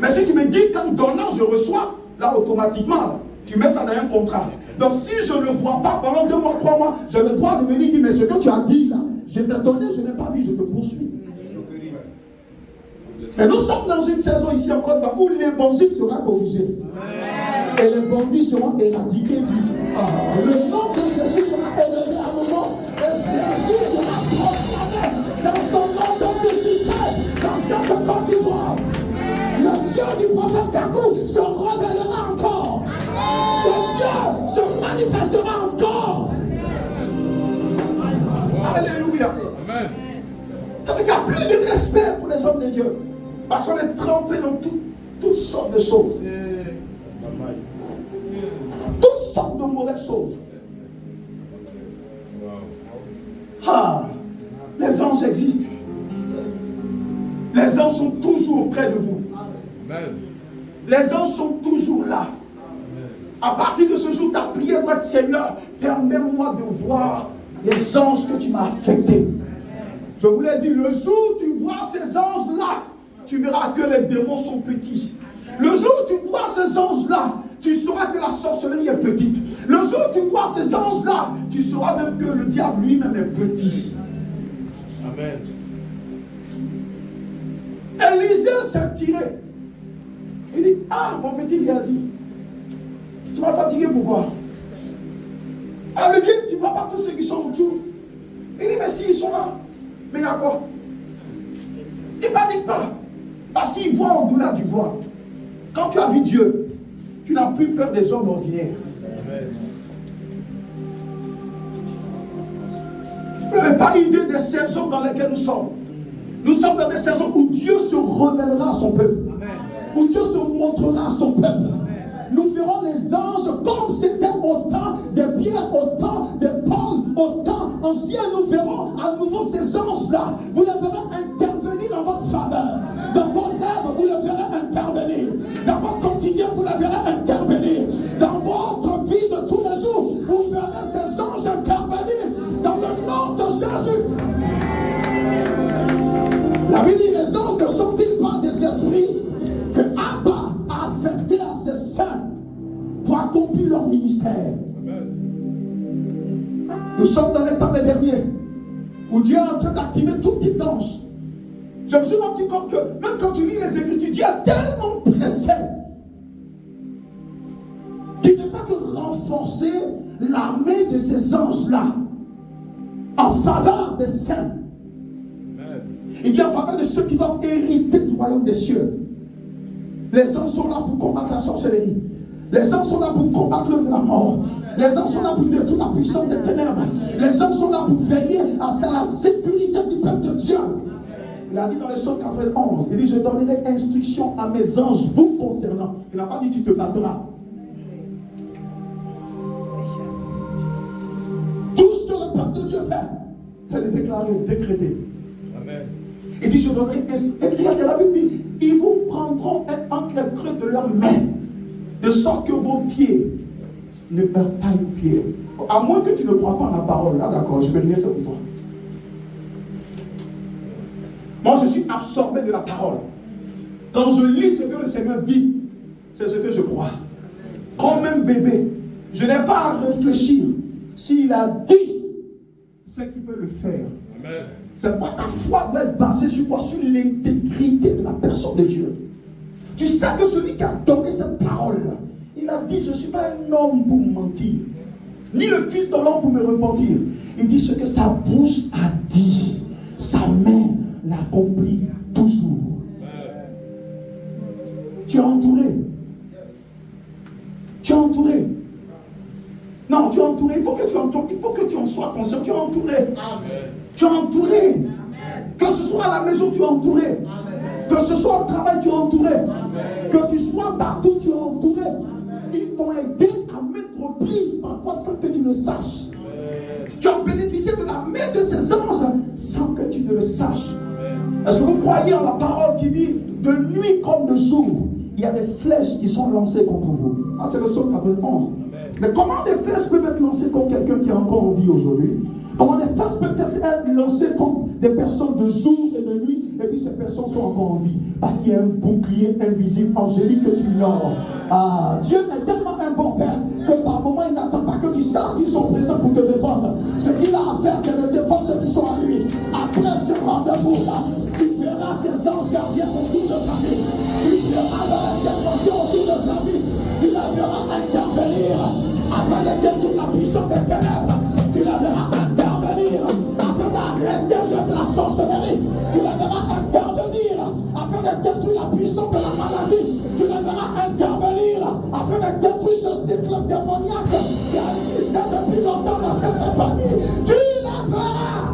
Mais si tu me dis qu'en donnant je reçois, là automatiquement, là, tu mets ça dans un contrat. Donc si je ne vois pas pendant 2 mois, 3 mois, je le droit de venir dire, mais ce que tu as dit là, je t'ai donné, je n'ai pas vu, je te poursuis. Et nous sommes dans une saison ici en Côte d'Ivoire où l'évangile sera corrigé. Et les bandits seront éradiqués le nom de Jésus sera élevé à un moment. Et Jésus sera proclamé dans son nom d'auticité, dans cette Côte d'Ivoire. Le Dieu du prophète Kakou se révélera encore. Ce Dieu se manifestera encore. Alléluia. Amen. Il n'y a plus de respect pour les hommes de Dieu. Parce qu'on est trempé dans toutes sortes de choses. Toutes sortes de mauvaises choses. Ah, les anges existent. Les anges sont toujours près de vous. Les anges sont toujours là. À partir de ce jour, ta prière doit être, Seigneur, permets-moi de voir les anges que tu m'as affectés. Je vous l'ai dit, le jour où tu vois ces anges-là, tu verras que les démons sont petits. Le jour où tu vois ces anges-là, tu sauras que la sorcellerie est petite. Le jour où tu vois ces anges-là, tu sauras même que le diable lui-même est petit. Amen. Élisée s'est tiré. Il dit, ah, mon petit Géasi, tu m'as fatigué pourquoi? Ah, le vieux, tu ne vois pas tous ceux qui sont autour. Il dit, mais si, ils sont là. Mais il y a quoi? Il ne panique pas. Parce qu'il voit au-delà du voile. Quand tu as vu Dieu, tu n'as plus peur des hommes ordinaires. Amen. Vous n'avez pas l'idée des saisons dans lesquelles nous sommes. Nous sommes dans des saisons où Dieu se révélera à son peuple. Amen. Où Dieu se montrera à son peuple. Amen. Nous verrons les anges comme c'était au temps des Pierre, au temps des Paul, au temps ancien. Nous verrons à nouveau ces anges-là. Vous les verrez intervenir en votre faveur. Dans vos rêves, vous les verrez intervenir. Dans votre quotidien, vous les verrez intervenir. Dans votre vie de tous les jours, vous verrez ces anges intervenir. Dans le nom de Jésus. La Bible dit, les anges ne sont-ils pas des esprits que Abba a affectés à ses saints pour accomplir leur ministère? Nous sommes dans les temps les derniers où Dieu est en train d'activer tout type d'ange. Je me suis rendu compte que même quand tu lis les Écritures, Dieu est tellement pressé qu'il ne fait que renforcer l'armée de ces anges-là en faveur des saints. Il dit en faveur de ceux qui doivent hériter du royaume des cieux. Les anges sont là pour combattre la sorcellerie. Les anges sont là pour combattre l'œuvre de la mort. Les anges sont là pour détruire la puissance des ténèbres. Les anges sont là pour veiller à la sécurité du peuple de Dieu. Il a dit dans le psaume 91, il dit, je donnerai instruction à mes anges vous concernant. Il n'a pas dit, tu te battras. Tout ce que le peuple de Dieu fait, c'est de déclarer, décréter. Amen. Il dit, je donnerai, et regardez la Bible dit, ils vous prendront entre les creux de leurs mains, de sorte que vos pieds ne heurtent pas une pierre. À moins que tu ne crois pas en la parole, là d'accord, je ne vais rien faire pour toi. Moi je suis absorbé de la parole. Quand je lis ce que le Seigneur dit, c'est ce que je crois. Comme un bébé, je n'ai pas à réfléchir. S'il a dit, c'est qu'il peut le faire. Amen. C'est pas ta foi doit être basée sur quoi? Sur l'intégrité de la personne de Dieu. Tu sais que celui qui a donné cette parole-là, il a dit, je ne suis pas un homme pour mentir, ni le fils de l'homme pour me repentir. Il dit ce que sa bouche a dit, sa main l'accomplit toujours. Tu es entouré. Tu es entouré. Non, tu es entouré. Il faut que tu en sois conscient. Tu es entouré. Amen. Tu es entouré. Amen. Que ce soit à la maison, tu es entouré. Amen. Que ce soit au travail, tu es entouré. Amen. Que tu sois partout, tu es entouré. Amen. Ils t'ont aidé à mettre prise parfois sans que tu le saches. Amen. Tu as bénéficié de la main de ces anges sans que tu ne le saches. Amen. Est-ce que vous croyez en la parole qui dit de nuit comme de jour, il y a des flèches qui sont lancées contre vous? Ah, c'est le psaume 91. Mais comment des flèches peuvent être lancées contre quelqu'un qui est encore en vie aujourd'hui? Comment des flèches peuvent être lancées contre des personnes de jour et de nuit, et puis ces personnes sont encore en vie? Parce qu'il y a un bouclier invisible, angélique, que tu ignores. Ah, Dieu est tellement un bon Père que par moment il n'attend pas que tu saches qu'ils sont présents pour te défendre. Ce qu'il a à faire, c'est de défendre ceux qui sont à lui. Après ce rendez-vous-là, tu verras ces anges gardiens autour de ta vie. Tu verras leur intervention autour de ta vie. Tu la verras intervenir afin de détruire la puissance des ténèbres. Tu la verras intervenir afin d'arrêter l'œuvre de la sorcellerie. Tu la verras intervenir afin de détruire la puissance de la maladie. Tu la verras intervenir afin de détruire ce cycle démoniaque qui a existé depuis longtemps dans cette famille. Tu la verras.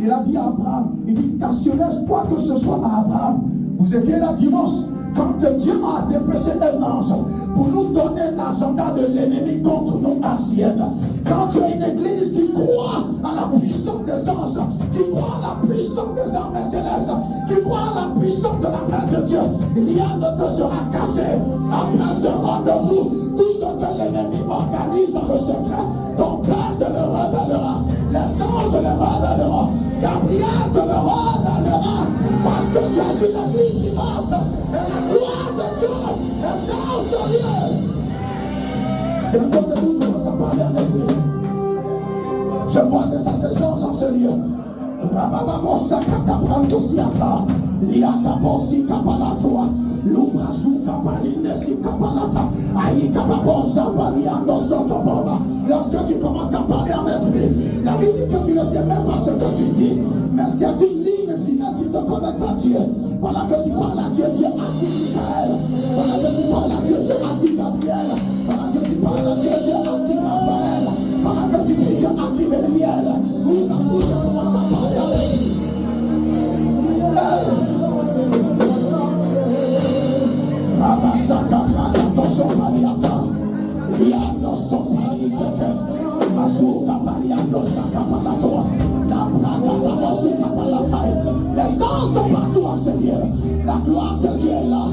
Il a dit à Abraham, il dit, questionnez-je quoi que ce soit à Abraham. Vous étiez là dimanche quand Dieu a dépêché un ange pour nous donner l'agenda de l'ennemi contre nos anciennes. Quand tu as une église qui croit à la puissance des anges, qui croit à la puissance des armées Dieu, rien ne te sera caché. Après ce rendez-vous, tout ce que l'ennemi organise dans le secret, ton Père te le révélera. Les anges te le révéleront. Gabriel te le révélera. Parce que tu es une église vivante. Et la gloire de Dieu est dans ce lieu. Et encore de nous commence à parler en esprit. Je vois des ascensions dans ce lieu. Rabababosa katabrando siata. Liata bosi kapalatua. Lubrasu kapaline si kapalata. Aïka babosa baliando sotoboba. Lorsque tu commences à parler en esprit, la Bible dit que tu ne sais même pas ce que tu dis. Mais c'est une ligne directe qui te connecte à Dieu. Pendant que tu parles à Dieu, Dieu active Michael. Pendant que tu parles à Dieu, Dieu active Gabriel. Pendant que tu parles à Dieu, Dieu active Raphaël. Pendant que tu dis Dieu active Eliel. Où la bouche commence à parler à l'esprit. Rabasaka Prada Sopaliata. Liano Sopalitete. Masuka Paliano Sakapalato. La Prada Masuka Palatai. Les anges sont partout à ce lieu. La gloire de Dieu est là.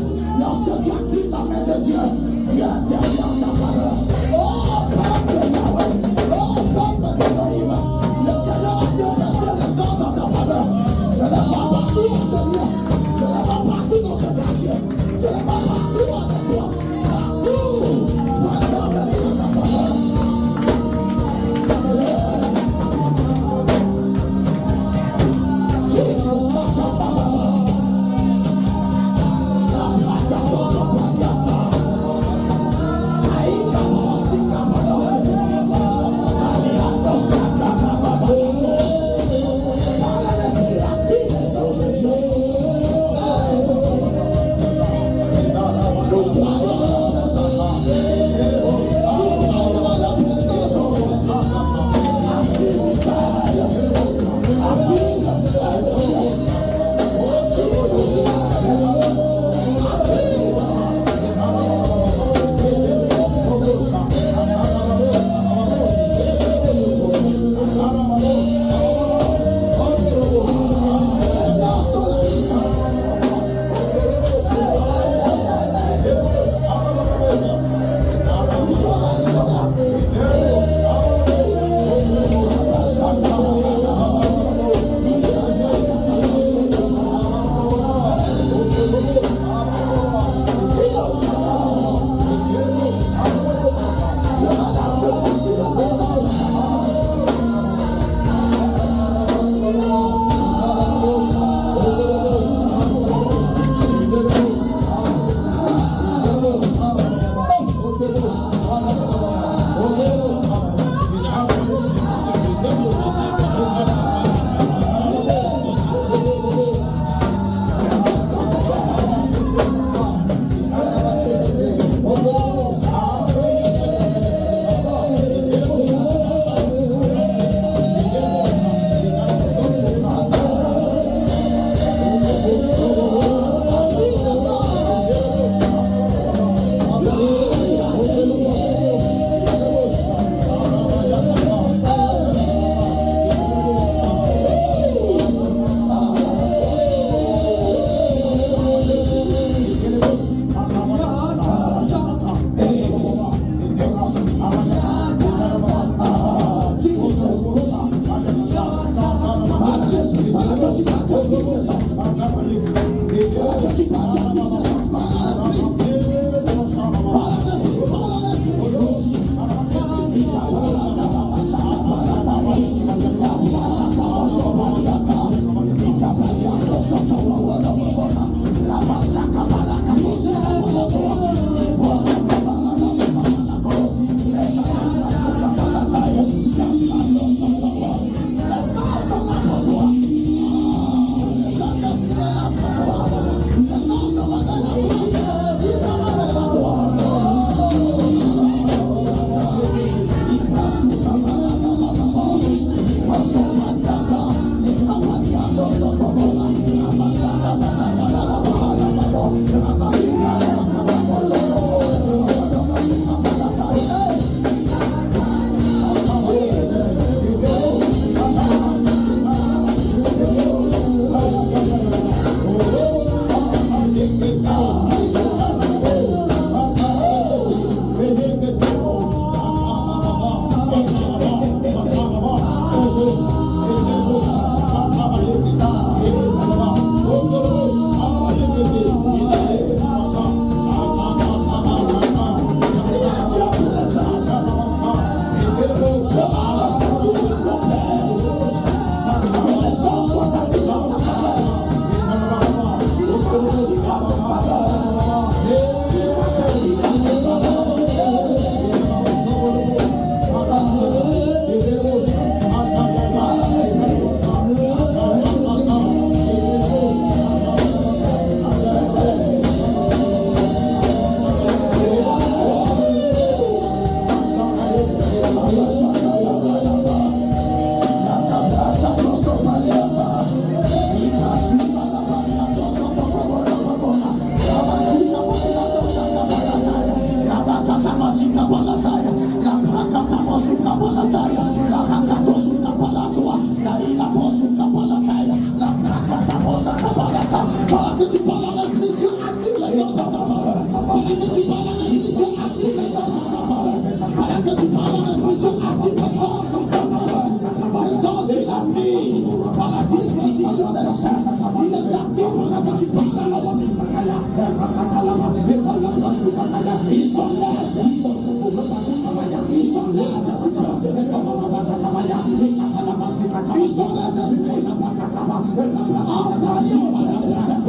masika palataya, la brakata mosuka palataya, la brakata suka palatua, la ila posuka palataya, la brakata mosaka palata. Pendant que tu parles en esprit, Dieu active les sens de ta parole. Pendant que tu parles en esprit, Dieu active les sens de ta parole. Pendant que tu parles en esprit, Dieu active les sens de ta parole. Ces sens qu'il a mis à la disposition des saints, il les active pendant que tu parles en esprit. Ils sont là. Ils sont là. Ils sont les esprits. Envoyés au moyen des saints.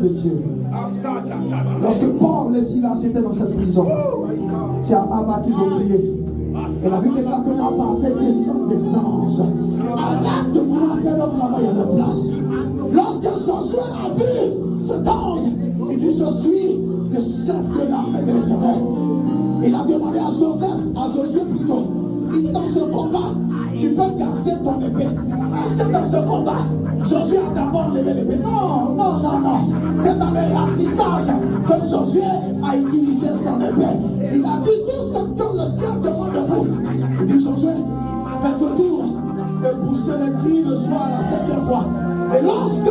de Dieu. Lorsque Paul et Silas étaient dans cette prison, c'est à Abba qu'ils ont prié. Et la Bible déclare que Abba a fait descendre des anges. Arrête de vouloir faire notre travail à leur place. Lorsque Josué a vu cet ange, il dit: je suis le chef de l'armée de l'Éternel. Il a demandé à Josué plutôt. Il dit: dans ce combat, tu peux garder ton épée. Est-ce que dans ce combat, Josué a d'abord levé l'épée? Non. C'est dans le ratissage que Josué a utilisé son épée. Il a dit: tout ce que le ciel demande de vous. Il dit: Josué, faites le tour et poussez les cris de joie à la 7e fois. Et lorsque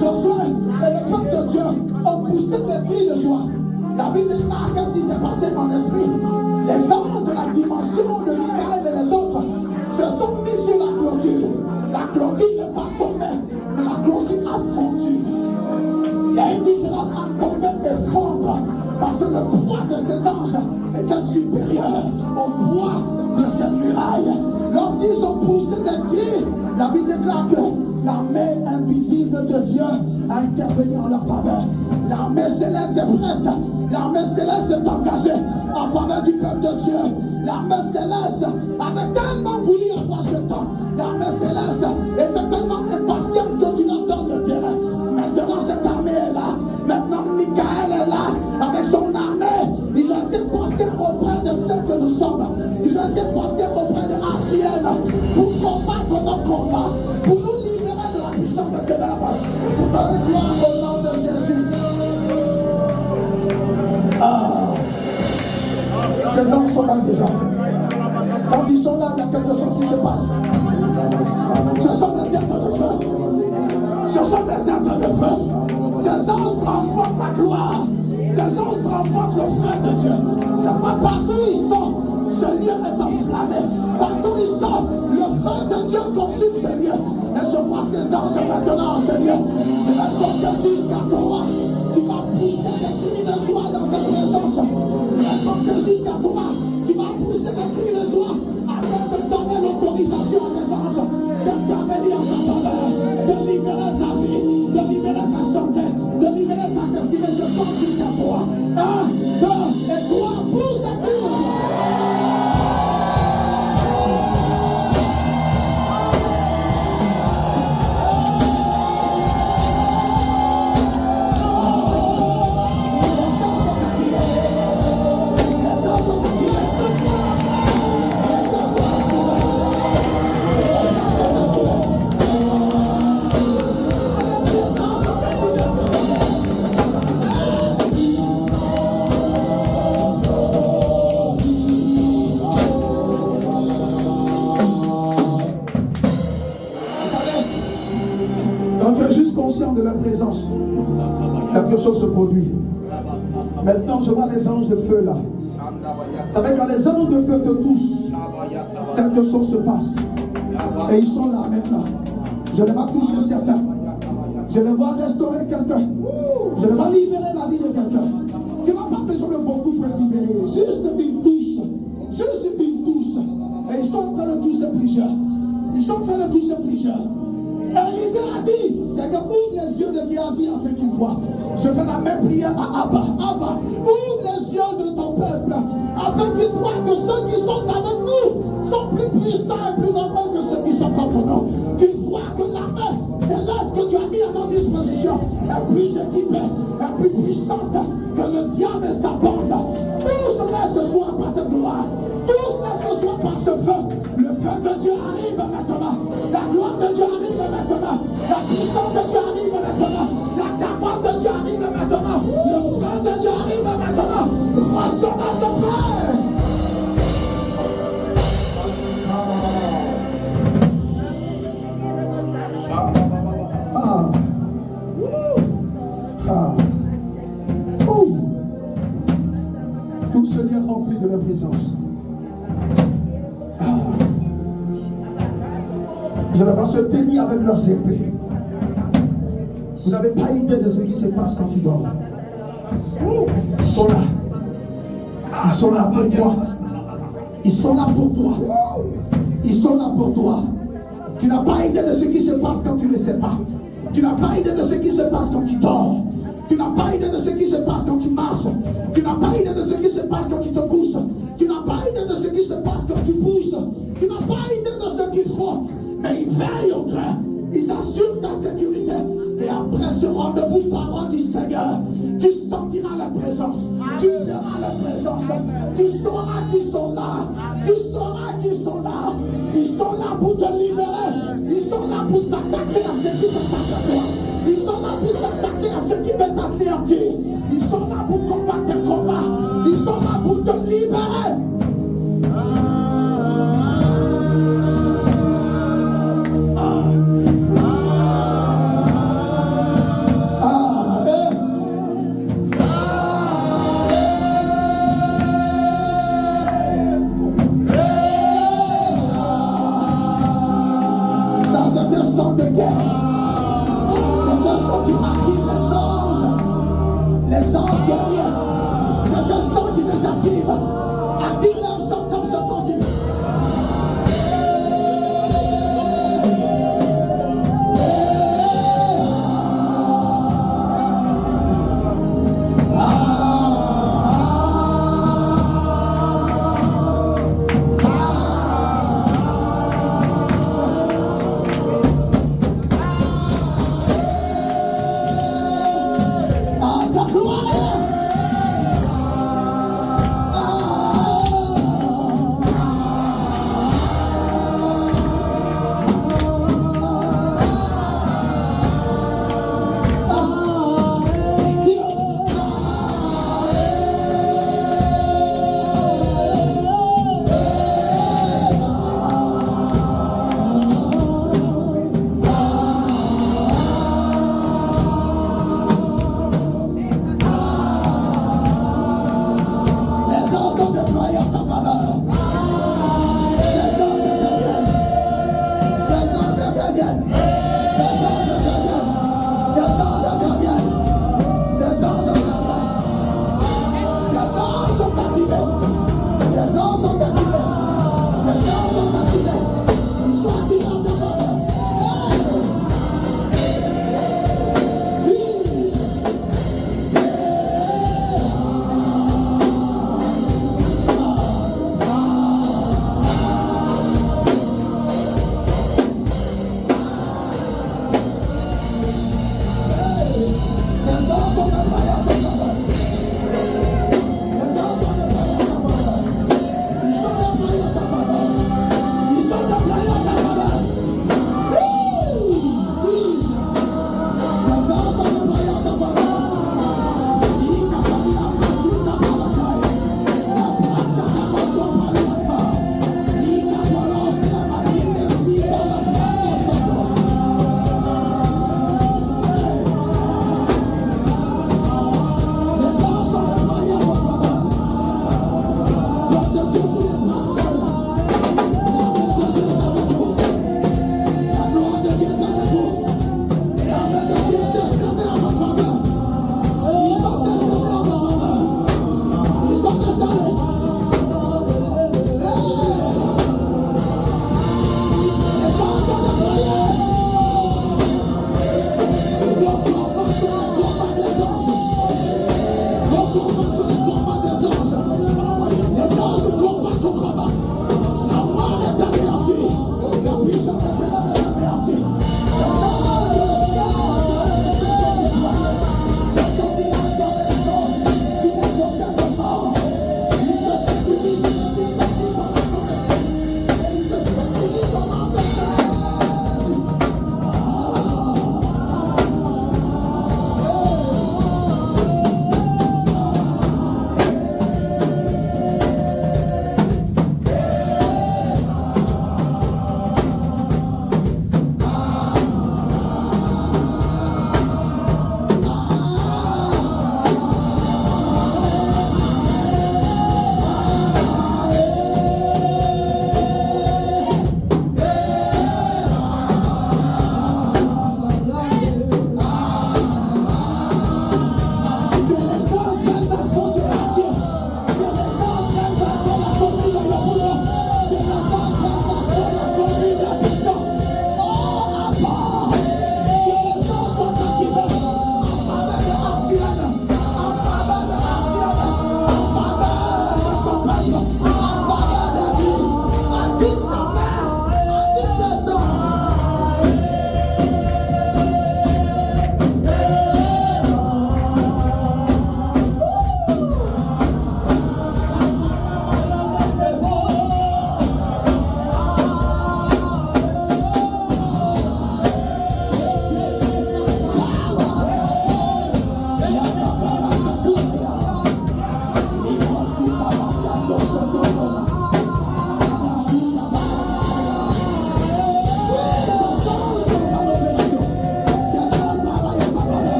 Josué et le peuple de Dieu ont poussé les cris de joie, la Bible déclare qu'est-ce qui s'est passé en esprit. Les anges de la dimension de Michael et les autres se sont mis sur la clôture. La clôture n'est pas tombée, mais la clôture a fondu. Il y a une différence entre tomber et fondre, parce que le poids de ces anges était supérieur au poids de ces murailles. Lorsqu'ils ont poussé des cris, la Bible déclare que l'armée invisible de Dieu a intervenu en leur faveur. L'armée céleste est prête. L'armée céleste est engagée en faveur du peuple de Dieu. L'armée céleste avait tellement voulu avoir ce temps. L'armée céleste était tellement impatiente que tu leur donnes le terrain. Maintenant cette armée est là. Maintenant Michael est là avec son armée. Ils ont été postés auprès de ceux que nous sommes. Ils ont été postés auprès de Archienne pour combattre nos combats, pour nous libérer de la puissance de ténèbres, pour donner gloire au nom de Jésus. Ces hommes sont là déjà. Quand ils sont là, il y a quelque chose qui se passe. Ce sont des êtres de feu. Ce sont des êtres de feu. Ces anges transportent la gloire. Ces anges transportent le feu de Dieu. C'est pas partout où ils sont, ce lieu est enflammé. Partout où ils sont, le feu de Dieu consume ce lieu. Et je vois ces anges maintenant en ce lieu. Tu vas compter jusqu'à toi. Tu vas pousser des cris de joie dans cette présence. Tu vas compter jusqu'à toi. Tu vas pousser des cris de joie afin de donner l'autorisation à tes anges d'intervenir en ta faveur, de libérer ta vie, de libérer ta santé, de libérer ta destinée. Je compte jusqu'à toi. 1, 2 et 3. Pousse des cris de joie. De leur présence, quelque chose se produit. Maintenant, je vois les anges de feu là. Vous savez, quand les anges de feu te touchent, quelque chose se passe. Et ils sont là maintenant. Je les vois toucher certains. Je les vois restaurer quelqu'un. Je les vois libérer la vie de quelqu'un. Tu n'as pas besoin de beaucoup pour te libérer. Juste une touche. Juste une touche. Et ils sont en train de toucher plusieurs. Ils sont en train de toucher plusieurs. Élisée a dit, c'est que ouvre les yeux de Géasi afin qu'il voit. Je fais la même prière à Abba. Abba, ouvre les yeux de ton peuple afin qu'il voit que ceux qui sont avec nous sont plus puissants et plus nombreux que ceux qui sont contre nous. Qu'il voit que l'armée céleste que tu as mis à notre disposition est plus équipée, est plus puissante que le diable et sa bande. Tous laisse ce soir par cette gloire. Tous laisse ce soir par ce feu. Le feu de Dieu arrive maintenant. La gloire de Dieu arrive maintenant. La puissance de Dieu arrive maintenant. La camarade de Dieu arrive maintenant. Le feu de Dieu arrive maintenant. Reçois ce feu. Tout ce lieu rempli de la présence. Je les vois se tenir avec leurs épées. Vous n'avez pas idée de ce qui se passe quand tu dors. Ils sont là. Ils sont là pour toi. Ils sont là pour toi. Ils sont là pour toi. Tu n'as pas idée de ce qui se passe quand tu ne sais pas. Tu n'as pas idée de ce qui se passe quand tu dors. Tu n'as pas idée de ce qui se passe quand tu marches. Tu n'as pas idée de ce qui se passe quand tu te couches. Tu n'as pas idée de ce qui se passe quand tu bouges. Tu n'as pas idée de ce qu'ils font. Mais ils veillent au grain. Ils assurent ta sécurité. Et après ce rendez-vous, parole du Seigneur, tu sentiras la présence. Tu verras la présence. Tu sauras qu'ils sont là. Tu sauras qu'ils sont là. Ils sont là pour te libérer. Ils sont là pour s'attaquer à ceux qui s'attaquent à toi. Ils sont là pour s'attaquer à ceux qui veulent t'anéantir. Ils sont là pour combattre tes combats. Ils sont là pour te libérer. Les anges guerriers, c'est un sang qui les active. Active leur sang comme ce continent. Sa gloire est là.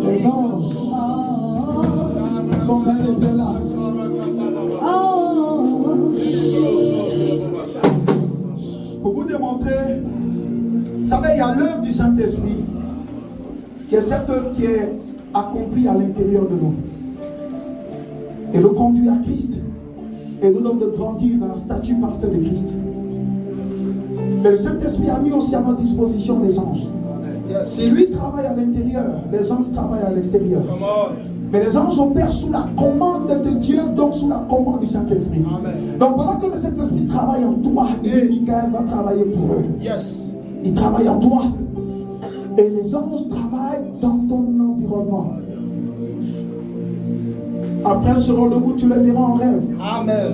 Les anges sont bel et bien là. Pour vous démontrer, vous savez, il y a l'œuvre du Saint-Esprit qui est cette œuvre qui est accomplie à l'intérieur de nous et nous conduit à Christ et nous donne de grandir dans la statue parfaite de Christ. Mais le Saint-Esprit a mis aussi à notre disposition les anges. Si lui travaille à l'intérieur, les anges travaillent à l'extérieur. Mais les anges opèrent sous la commande de Dieu, donc sous la commande du Saint-Esprit. Donc pendant que le Saint-Esprit travaille en toi, et Michael va travailler pour eux. Il travaille en toi. Et les anges travaillent dans ton environnement. Après ce rendez-vous, tu le verras en rêve. Amen.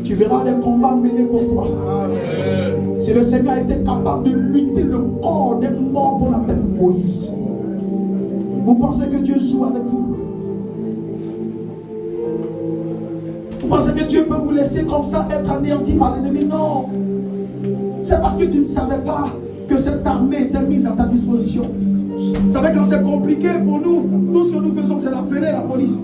Tu verras les combats menés pour toi. Amen. Si le Seigneur était capable de lutter le corps des morts qu'on appelle Moïse, vous pensez que Dieu joue avec vous? Vous pensez que Dieu peut vous laisser comme ça être anéanti par l'ennemi? Non. C'est parce que tu ne savais pas que cette armée était mise à ta disposition. Vous savez, quand c'est compliqué pour nous, tout ce que nous faisons, c'est d'appeler la police.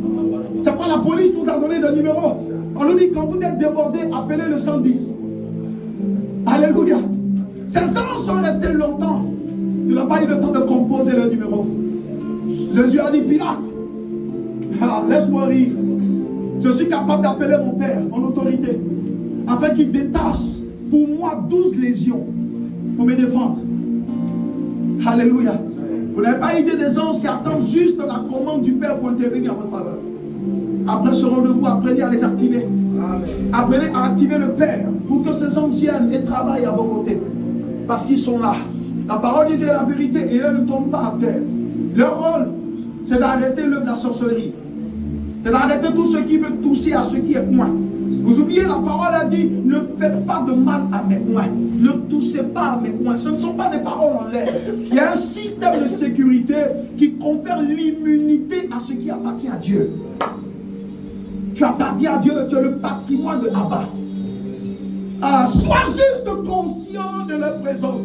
C'est pas la police qui nous a donné le numéro. On nous dit, quand vous êtes débordé, appelez le 110. Alléluia. Ces anges sont restés longtemps. Tu n'as pas eu le temps de composer le numéro. Jésus a dit, Pilate, laisse-moi rire. Je suis capable d'appeler mon Père en autorité, afin qu'il détache pour moi 12 légions pour me défendre. Alléluia. Vous n'avez pas idée des anges qui attendent juste la commande du Père pour intervenir en votre faveur. Après ce rendez-vous, apprenez à les activer. Apprenez à activer le Père pour que ces anges viennent et travaillent à vos côtés. Parce qu'ils sont là. La parole de Dieu est la vérité et eux ne tombent pas à terre. Leur rôle, c'est d'arrêter l'œuvre de la sorcellerie. C'est d'arrêter tout ce qui veut toucher à ce qui est moi. Vous oubliez, la parole a dit, ne faites pas de mal à mes oins. Ne touchez pas à mes oins. Ce ne sont pas des paroles en l'air. Il y a un système de sécurité qui confère l'immunité à ce qui appartient à Dieu. Tu appartiens à Dieu, tu es le patrimoine de Abba. Sois juste conscient de leur présence.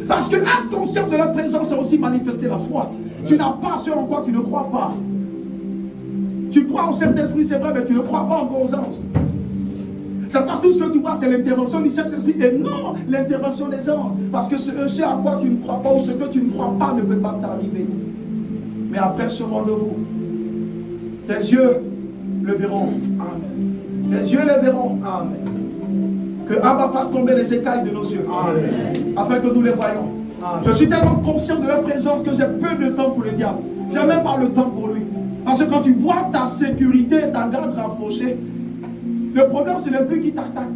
Parce que être conscient de leur présence, c'est aussi manifester la foi. Tu n'as pas ce en quoi tu ne crois pas. Tu crois au Saint-Esprit, c'est vrai, mais tu ne crois pas encore aux anges. C'est pas tout ce que tu vois, c'est l'intervention du Saint-Esprit et non l'intervention des anges. Parce que ce à quoi tu ne crois pas ou ce que tu ne crois pas ne peut pas t'arriver. Mais après ce rendez-vous, tes yeux le verront. Amen. Les yeux le verront. Amen. Que Abba fasse tomber les écailles de nos yeux. Amen. Afin que nous les voyons. Amen. Je suis tellement conscient de leur présence que j'ai peu de temps pour le diable. J'ai même pas le temps pour lui. Parce que quand tu vois ta sécurité, ta garde rapprochée, le problème ce n'est plus qui t'attaque.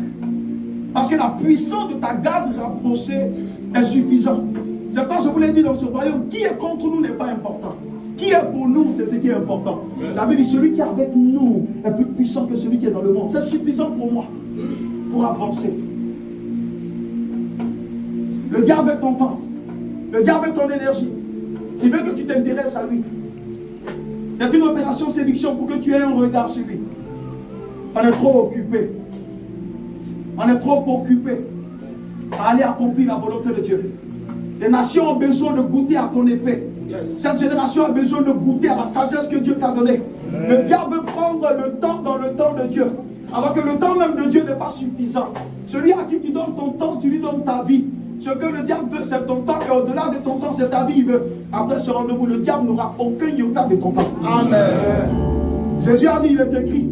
Parce que la puissance de ta garde rapprochée est suffisante. C'est quand je vous l'ai dit dans ce royaume, qui est contre nous n'est pas important. Qui est pour nous, c'est ce qui est important. La Bible dit, celui qui est avec nous est plus puissant que celui qui est dans le monde. C'est suffisant pour moi, pour avancer. Le diable veut ton temps. Le diable veut ton énergie. Il veut que tu t'intéresses à lui. Il y a une opération séduction pour que tu aies un regard sur lui. On est trop occupé. On est trop occupé à aller accomplir la volonté de Dieu. Les nations ont besoin de goûter à ton épée. Cette génération a besoin de goûter à la sagesse que Dieu t'a donnée. Le diable veut prendre le temps dans le temps de Dieu. Alors que le temps même de Dieu n'est pas suffisant. Celui à qui tu donnes ton temps, tu lui donnes ta vie. Ce que le diable veut, c'est ton temps. Et au-delà de ton temps, c'est ta vie. Il veut. Après ce rendez-vous, le diable n'aura aucun iota de ton temps. Amen. Jésus a dit, il est écrit.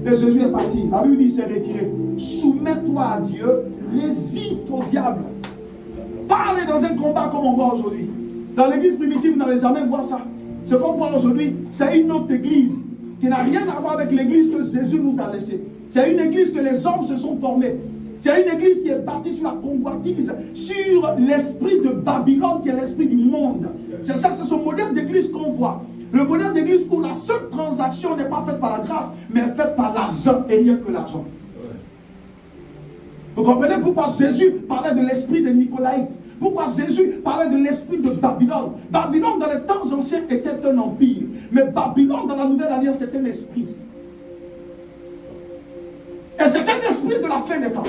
Et Jésus est parti. La Bible dit, il s'est retiré. Soumets-toi à Dieu. Résiste au diable. Pas aller dans un combat comme on voit aujourd'hui. Dans l'église primitive, vous n'allez jamais voir ça. Ce qu'on voit aujourd'hui, c'est une autre église qui n'a rien à voir avec l'église que Jésus nous a laissée. C'est une église que les hommes se sont formés. C'est une église qui est partie sur la convoitise, sur l'esprit de Babylone qui est l'esprit du monde. C'est ça, c'est ce modèle d'église qu'on voit. Le modèle d'église où la seule transaction n'est pas faite par la grâce, mais faite par l'argent et rien que l'argent. Vous comprenez pourquoi Jésus parlait de l'esprit des Nicolaïtes? Pourquoi Jésus parlait de l'esprit de Babylone? Babylone dans les temps anciens était un empire. Mais Babylone dans la nouvelle alliance était un esprit. Et c'est un esprit de la fin des temps.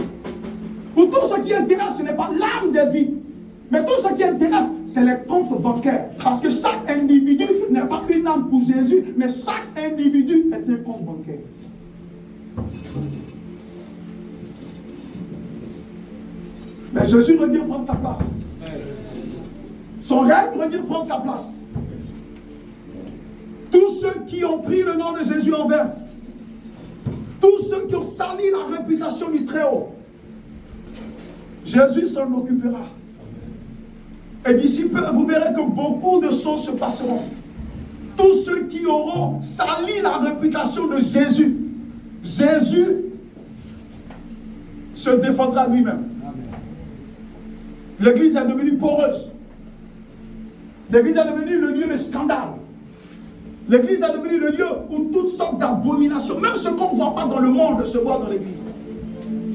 Où tout ce qui intéresse, ce n'est pas l'âme des vies. Mais tout ce qui intéresse, c'est les comptes bancaires. Parce que chaque individu n'est pas une âme pour Jésus, mais chaque individu est un compte bancaire. Mais Jésus revient prendre sa place. Son règne revient prendre sa place. Tous ceux qui ont pris le nom de Jésus en vain, tous ceux qui ont sali la réputation du Très-Haut, Jésus s'en occupera. Et d'ici peu, vous verrez que beaucoup de choses se passeront. Tous ceux qui auront sali la réputation de Jésus, Jésus se défendra lui-même. L'église est devenue poreuse. L'église est devenue le lieu de scandale. L'église est devenue le lieu où toutes sortes d'abominations, même ce qu'on ne voit pas dans le monde, se voit dans l'église.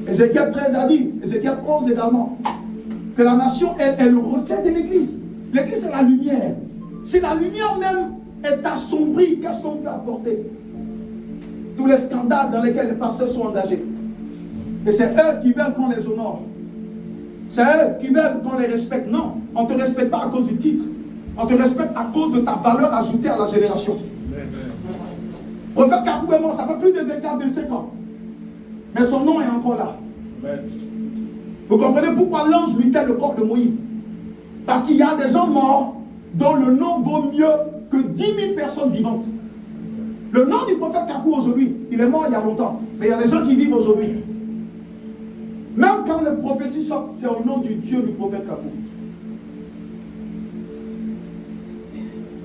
Ézéchiel 13 a dit, Ézéchiel 11 également, que la nation est le reflet de l'église. L'église est la lumière. Si la lumière même est assombrie, qu'est-ce qu'on peut apporter? Tous les scandales dans lesquels les pasteurs sont engagés. Et c'est eux qui veulent qu'on les honore. C'est eux qui veulent qu'on les respecte. Non, on ne te respecte pas à cause du titre. On te respecte à cause de ta valeur ajoutée à la génération. Prophète Kakou est mort, ça fait plus de 24-25 ans. Mais son nom est encore là. Amen. Vous comprenez pourquoi l'ange lui tait le corps de Moïse? Parce qu'il y a des gens morts dont le nom vaut mieux que 10 000 personnes vivantes. Le nom du prophète Kakou aujourd'hui, il est mort il y a longtemps. Mais il y a des gens qui vivent aujourd'hui. Même quand les prophéties sortent, c'est au nom du Dieu du prophète Kakou.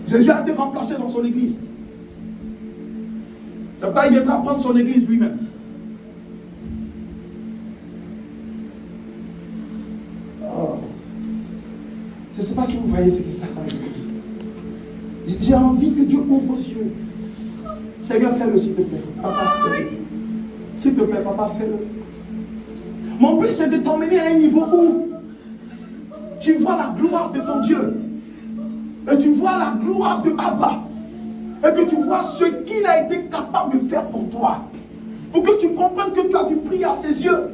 Jésus a été remplacé dans son église. Le Père viendra prendre son église lui-même. Oh. Je ne sais pas si vous voyez ce qui se passe avec l'église. J'ai envie que Dieu ouvre vos yeux. Seigneur, fais-le s'il te plaît. Papa, fais-le. S'il te plaît, papa, fais-le. Mon but, c'est de t'emmener à un niveau où tu vois la gloire de ton Dieu. Et tu vois la gloire de Abba. Et que tu vois ce qu'il a été capable de faire pour toi. Pour que tu comprennes que tu as du prix à ses yeux.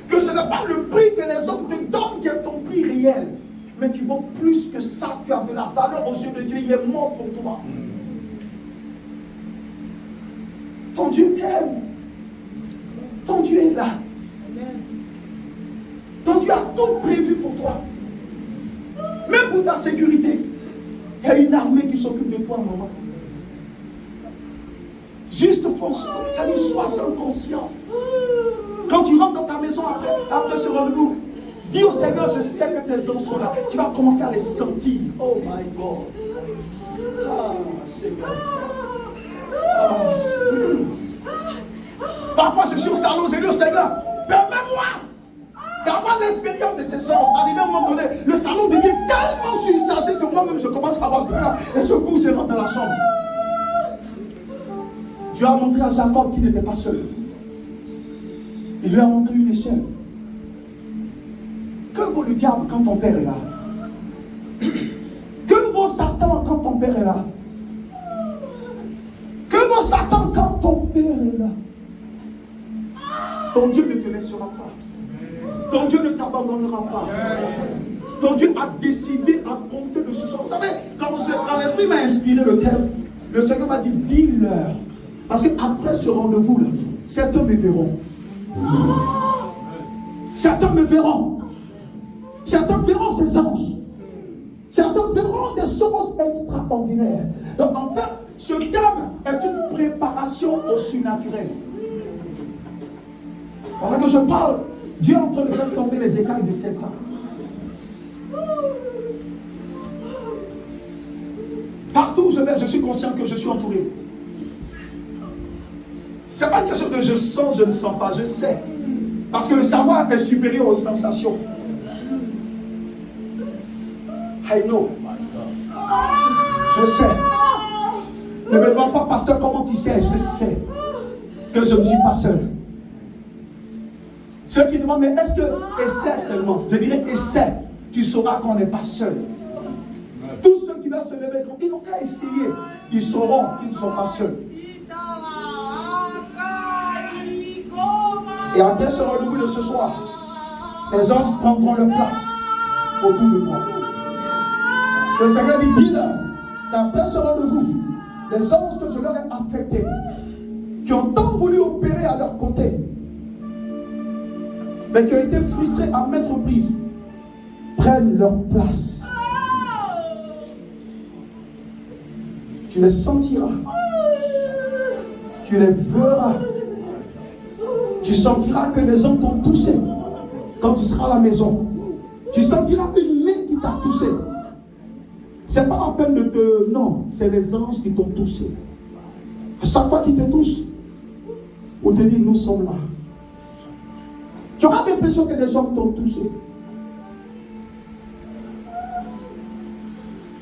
Que ce n'est pas le prix que les autres te donnent qui est ton prix réel. Mais tu vaux plus que ça. Tu as de la valeur aux yeux de Dieu. Il est mort pour toi. Ton Dieu t'aime. Ton Dieu est là. Ton Dieu a tout prévu pour toi. Même pour ta sécurité. Il y a une armée qui s'occupe de toi, maman. Juste fonce. Ça dit, sois-en conscient. Quand tu rentres dans ta maison après ce rendez-vous, dis au Seigneur, je sais que tes hommes sont là. Tu vas commencer à les sentir. Oh my God. Ah, Seigneur. Parfois, je suis au salon, je dis au Seigneur, permets-moi d'avoir l'expérience de ces séances. Arrivé à un moment donné, le salon devient tellement surchargé que moi-même je commence à avoir peur et je cours, je rentre dans la chambre. Dieu a montré à Jacob qu'il n'était pas seul. Il lui a montré une échelle. Que vaut le diable quand ton père est là? Que vaut Satan quand ton père est là? ton Dieu ne te laissera pas. Ton Dieu ne t'abandonnera pas. Ton Dieu a décidé à compter de ce soir. Vous savez, quand l'Esprit m'a inspiré le thème, le Seigneur m'a dit, dis-leur. Parce qu'après ce rendez-vous-là, certains me verront. Certains me verront. Certains verront ces anges. Certains verront des choses extraordinaires. Donc en fait, ce thème est une préparation au surnaturel. Pendant que je parle, Dieu est en train de faire tomber les écailles de Satan. Partout où je vais, je suis conscient que je suis entouré. Ce n'est pas une question de je sens, je ne sens pas, je sais. Parce que le savoir est supérieur aux sensations. I know. Je sais. Ne me demande pas, pasteur, comment tu sais? Je sais que je ne suis pas seul. Ceux qui demandent, mais est-ce que essaie seulement? Je dirais, essaie. Tu sauras qu'on n'est pas seul. Tous ceux qui vont se lever, ils n'ont qu'à essayer. Ils sauront qu'ils ne sont pas seuls. Et après ce rendez-vous de ce soir, les anges prendront leur place autour de moi. Le Seigneur dit, dis-leur qu'après ce rendez-vous, les anges que je leur ai affectés, qui ont tant voulu opérer à leur côté, mais qui ont été frustrés à maintes reprises, prennent leur place. Tu les sentiras. Tu les verras. Tu sentiras que les hommes t'ont touché quand tu seras à la maison. Tu sentiras une main qui t'a touché. Ce n'est pas la peine de te... Non, c'est les anges qui t'ont touché. À chaque fois qu'ils te touchent, on te dit, nous sommes là. Tu auras l'impression que les hommes t'ont touché.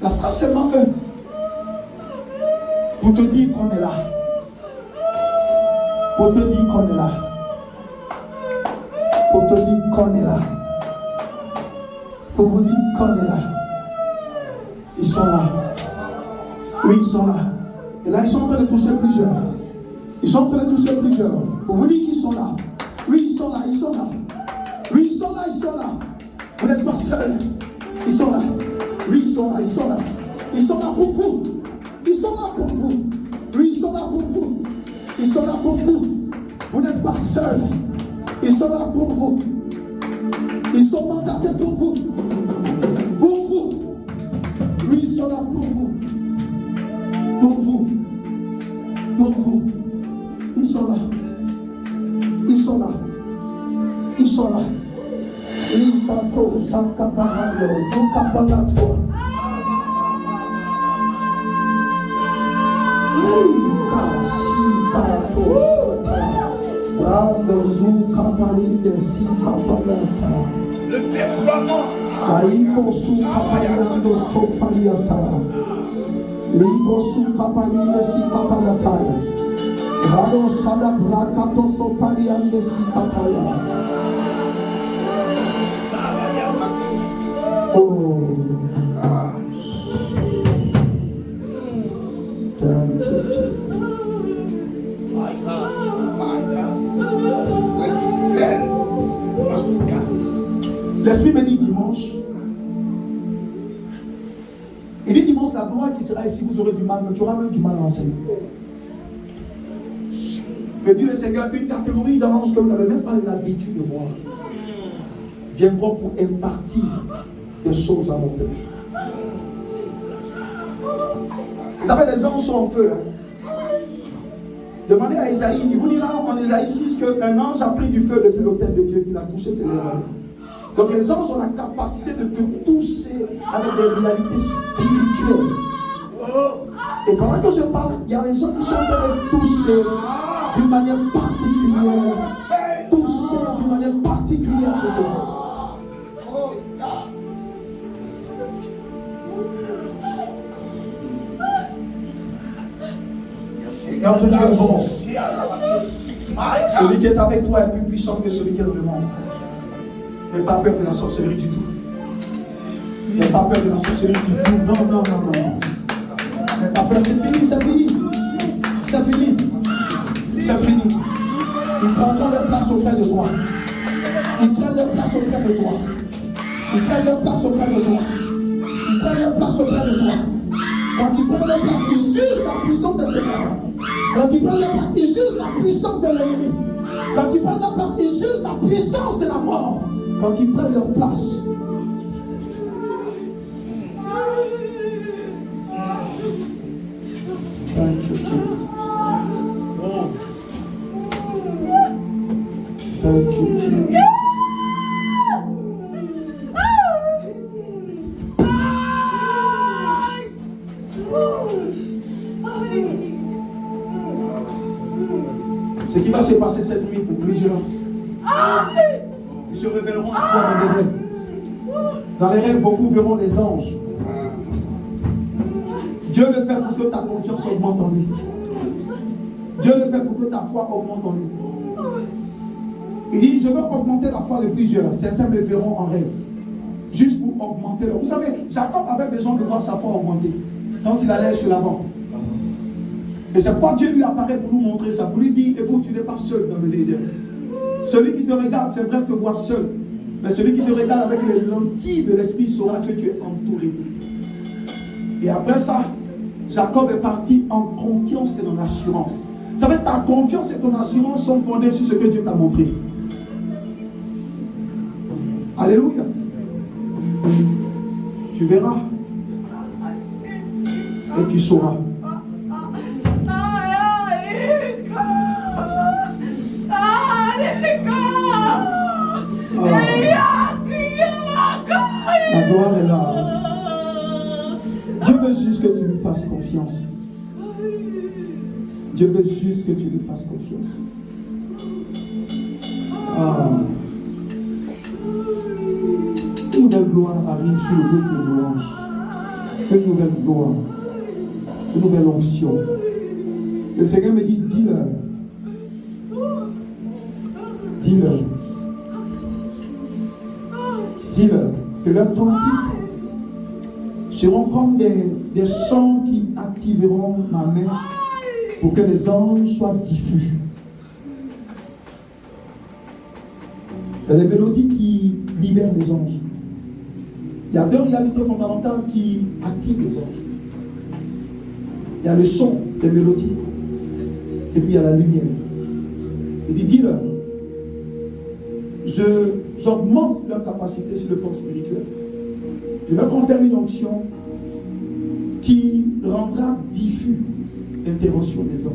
Ça sera seulement eux pour te dire qu'on est là. Pour te dire qu'on est là. Pour te dire qu'on est là. Pour vous dire qu'on est là. Ils sont là. Oui, ils sont là. Et là, ils sont en train de toucher plusieurs. Ils sont en train de toucher plusieurs. Pour vous dire qu'ils sont là. Oui, ils sont là, ils sont là. Oui, ils sont là, ils sont là. Vous n'êtes pas seuls. Ils sont là. Oui, ils sont là, ils sont là. Ils sont là pour vous. Ils sont là pour vous. Oui, ils sont là pour vous. Ils sont là pour vous. Vous n'êtes pas seuls. Ils sont là pour vous. Ils sont mandatés pour vous. Pour vous. Oui, ils sont là pour vous. Pour vous. Pour vous. Ils sont là. Ils sont là. Ils sont là. Litako Sakabarando, Zukapalato. Brando Zukaparinde Sikapalata. Le déploiement. Laiko Sukapalando Sopaliata. Liko Sukaparinde Sikapalata. Rado Sada Brakato Sopaliande Sikataya. Oh, thank you, Jesus. My God. I said, my God. L'Esprit me dit dimanche. Il dit dimanche, la gloire qui sera ici, vous aurez du mal, mais tu auras même du mal à enseigner. Mais dit le Seigneur, une catégorie d'anges que vous n'avez même pas l'habitude de voir viendront pour impartir des choses à mon peuple. Vous savez, les anges sont en feu. Hein? Demandez à Isaïe, il vous dira en Isaïe 6 qu'un ange a pris du feu depuis l'autel de Dieu qu'il a touché ses lèvres. Donc les anges ont la capacité de te toucher avec des réalités spirituelles. Et pendant que je parle, il y a des gens qui sont en train de toucher d'une manière particulière. Toucher d'une manière particulière ce soir. Notre Dieu est bon. Celui qui est avec toi est plus puissant que celui qui est dans le monde. N'aie pas peur de la sorcellerie du tout. N'aie pas peur de la sorcellerie du tout. Non. N'aie pas peur, c'est fini, c'est fini. C'est fini. C'est fini. Ils prendront leur place auprès de toi. Ils prennent leur place auprès de toi. Ils prennent leur place auprès de toi. Ils prennent leur place auprès de toi. Quand ils prennent leur place, ils jugent la puissance de ténèbres. Quand ils prennent leur place, ils jugent la puissance de l'ennemi. Quand ils prennent leur place, ils jugent la puissance de la mort. Quand ils prennent leur place, thank you, Jesus. Thank you, Jesus. Ce qui va se passer cette nuit pour plusieurs, ils se révéleront à toi dans les rêves. Dans les rêves, beaucoup verront les anges. Dieu le fait pour que ta confiance augmente en lui. Dieu le fait pour que ta foi augmente en lui. Il dit, je veux augmenter la foi de plusieurs. Certains me verront en rêve. Juste pour augmenter leur. Vous savez, Jacob avait besoin de voir sa foi augmenter quand il allait chez Laban. Et c'est pourquoi Dieu lui apparaît pour nous montrer ça, pour lui dire, écoute, tu n'es pas seul dans le désert. Celui qui te regarde, c'est vrai, te voit seul. Mais celui qui te regarde avec les lentilles de l'esprit saura que tu es entouré. Et après ça, Jacob est parti en confiance et en assurance. Vous savez, ta confiance et ton assurance sont fondées sur ce que Dieu t'a montré. Alléluia. Tu verras. Et tu sauras. La gloire est là. Dieu veut juste que tu lui fasses confiance. Dieu veut juste que tu lui fasses confiance. Une nouvelle gloire arrive sur le groupe de louange. Une nouvelle gloire. Une nouvelle onction. Le Seigneur me dit, dis-leur. Dis-leur. Dis-leur que leurs cantiques seront comme des chants qui activeront ma main pour que les anges soient diffus. Il y a des mélodies qui libèrent les anges. Il y a deux réalités fondamentales qui activent les anges. Il y a le son des mélodies et puis il y a la lumière. Il dit, dis-leur, j'augmente leur capacité sur le plan spirituel. Je leur confère une onction qui rendra diffus l'intervention des anges.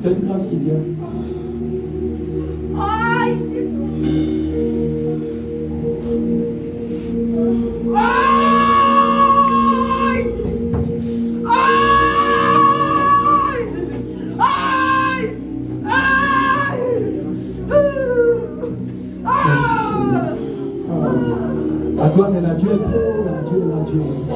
Quelle grâce qui vient. La gloire est là, Dieu est trop là, Dieu est là, Dieu est là.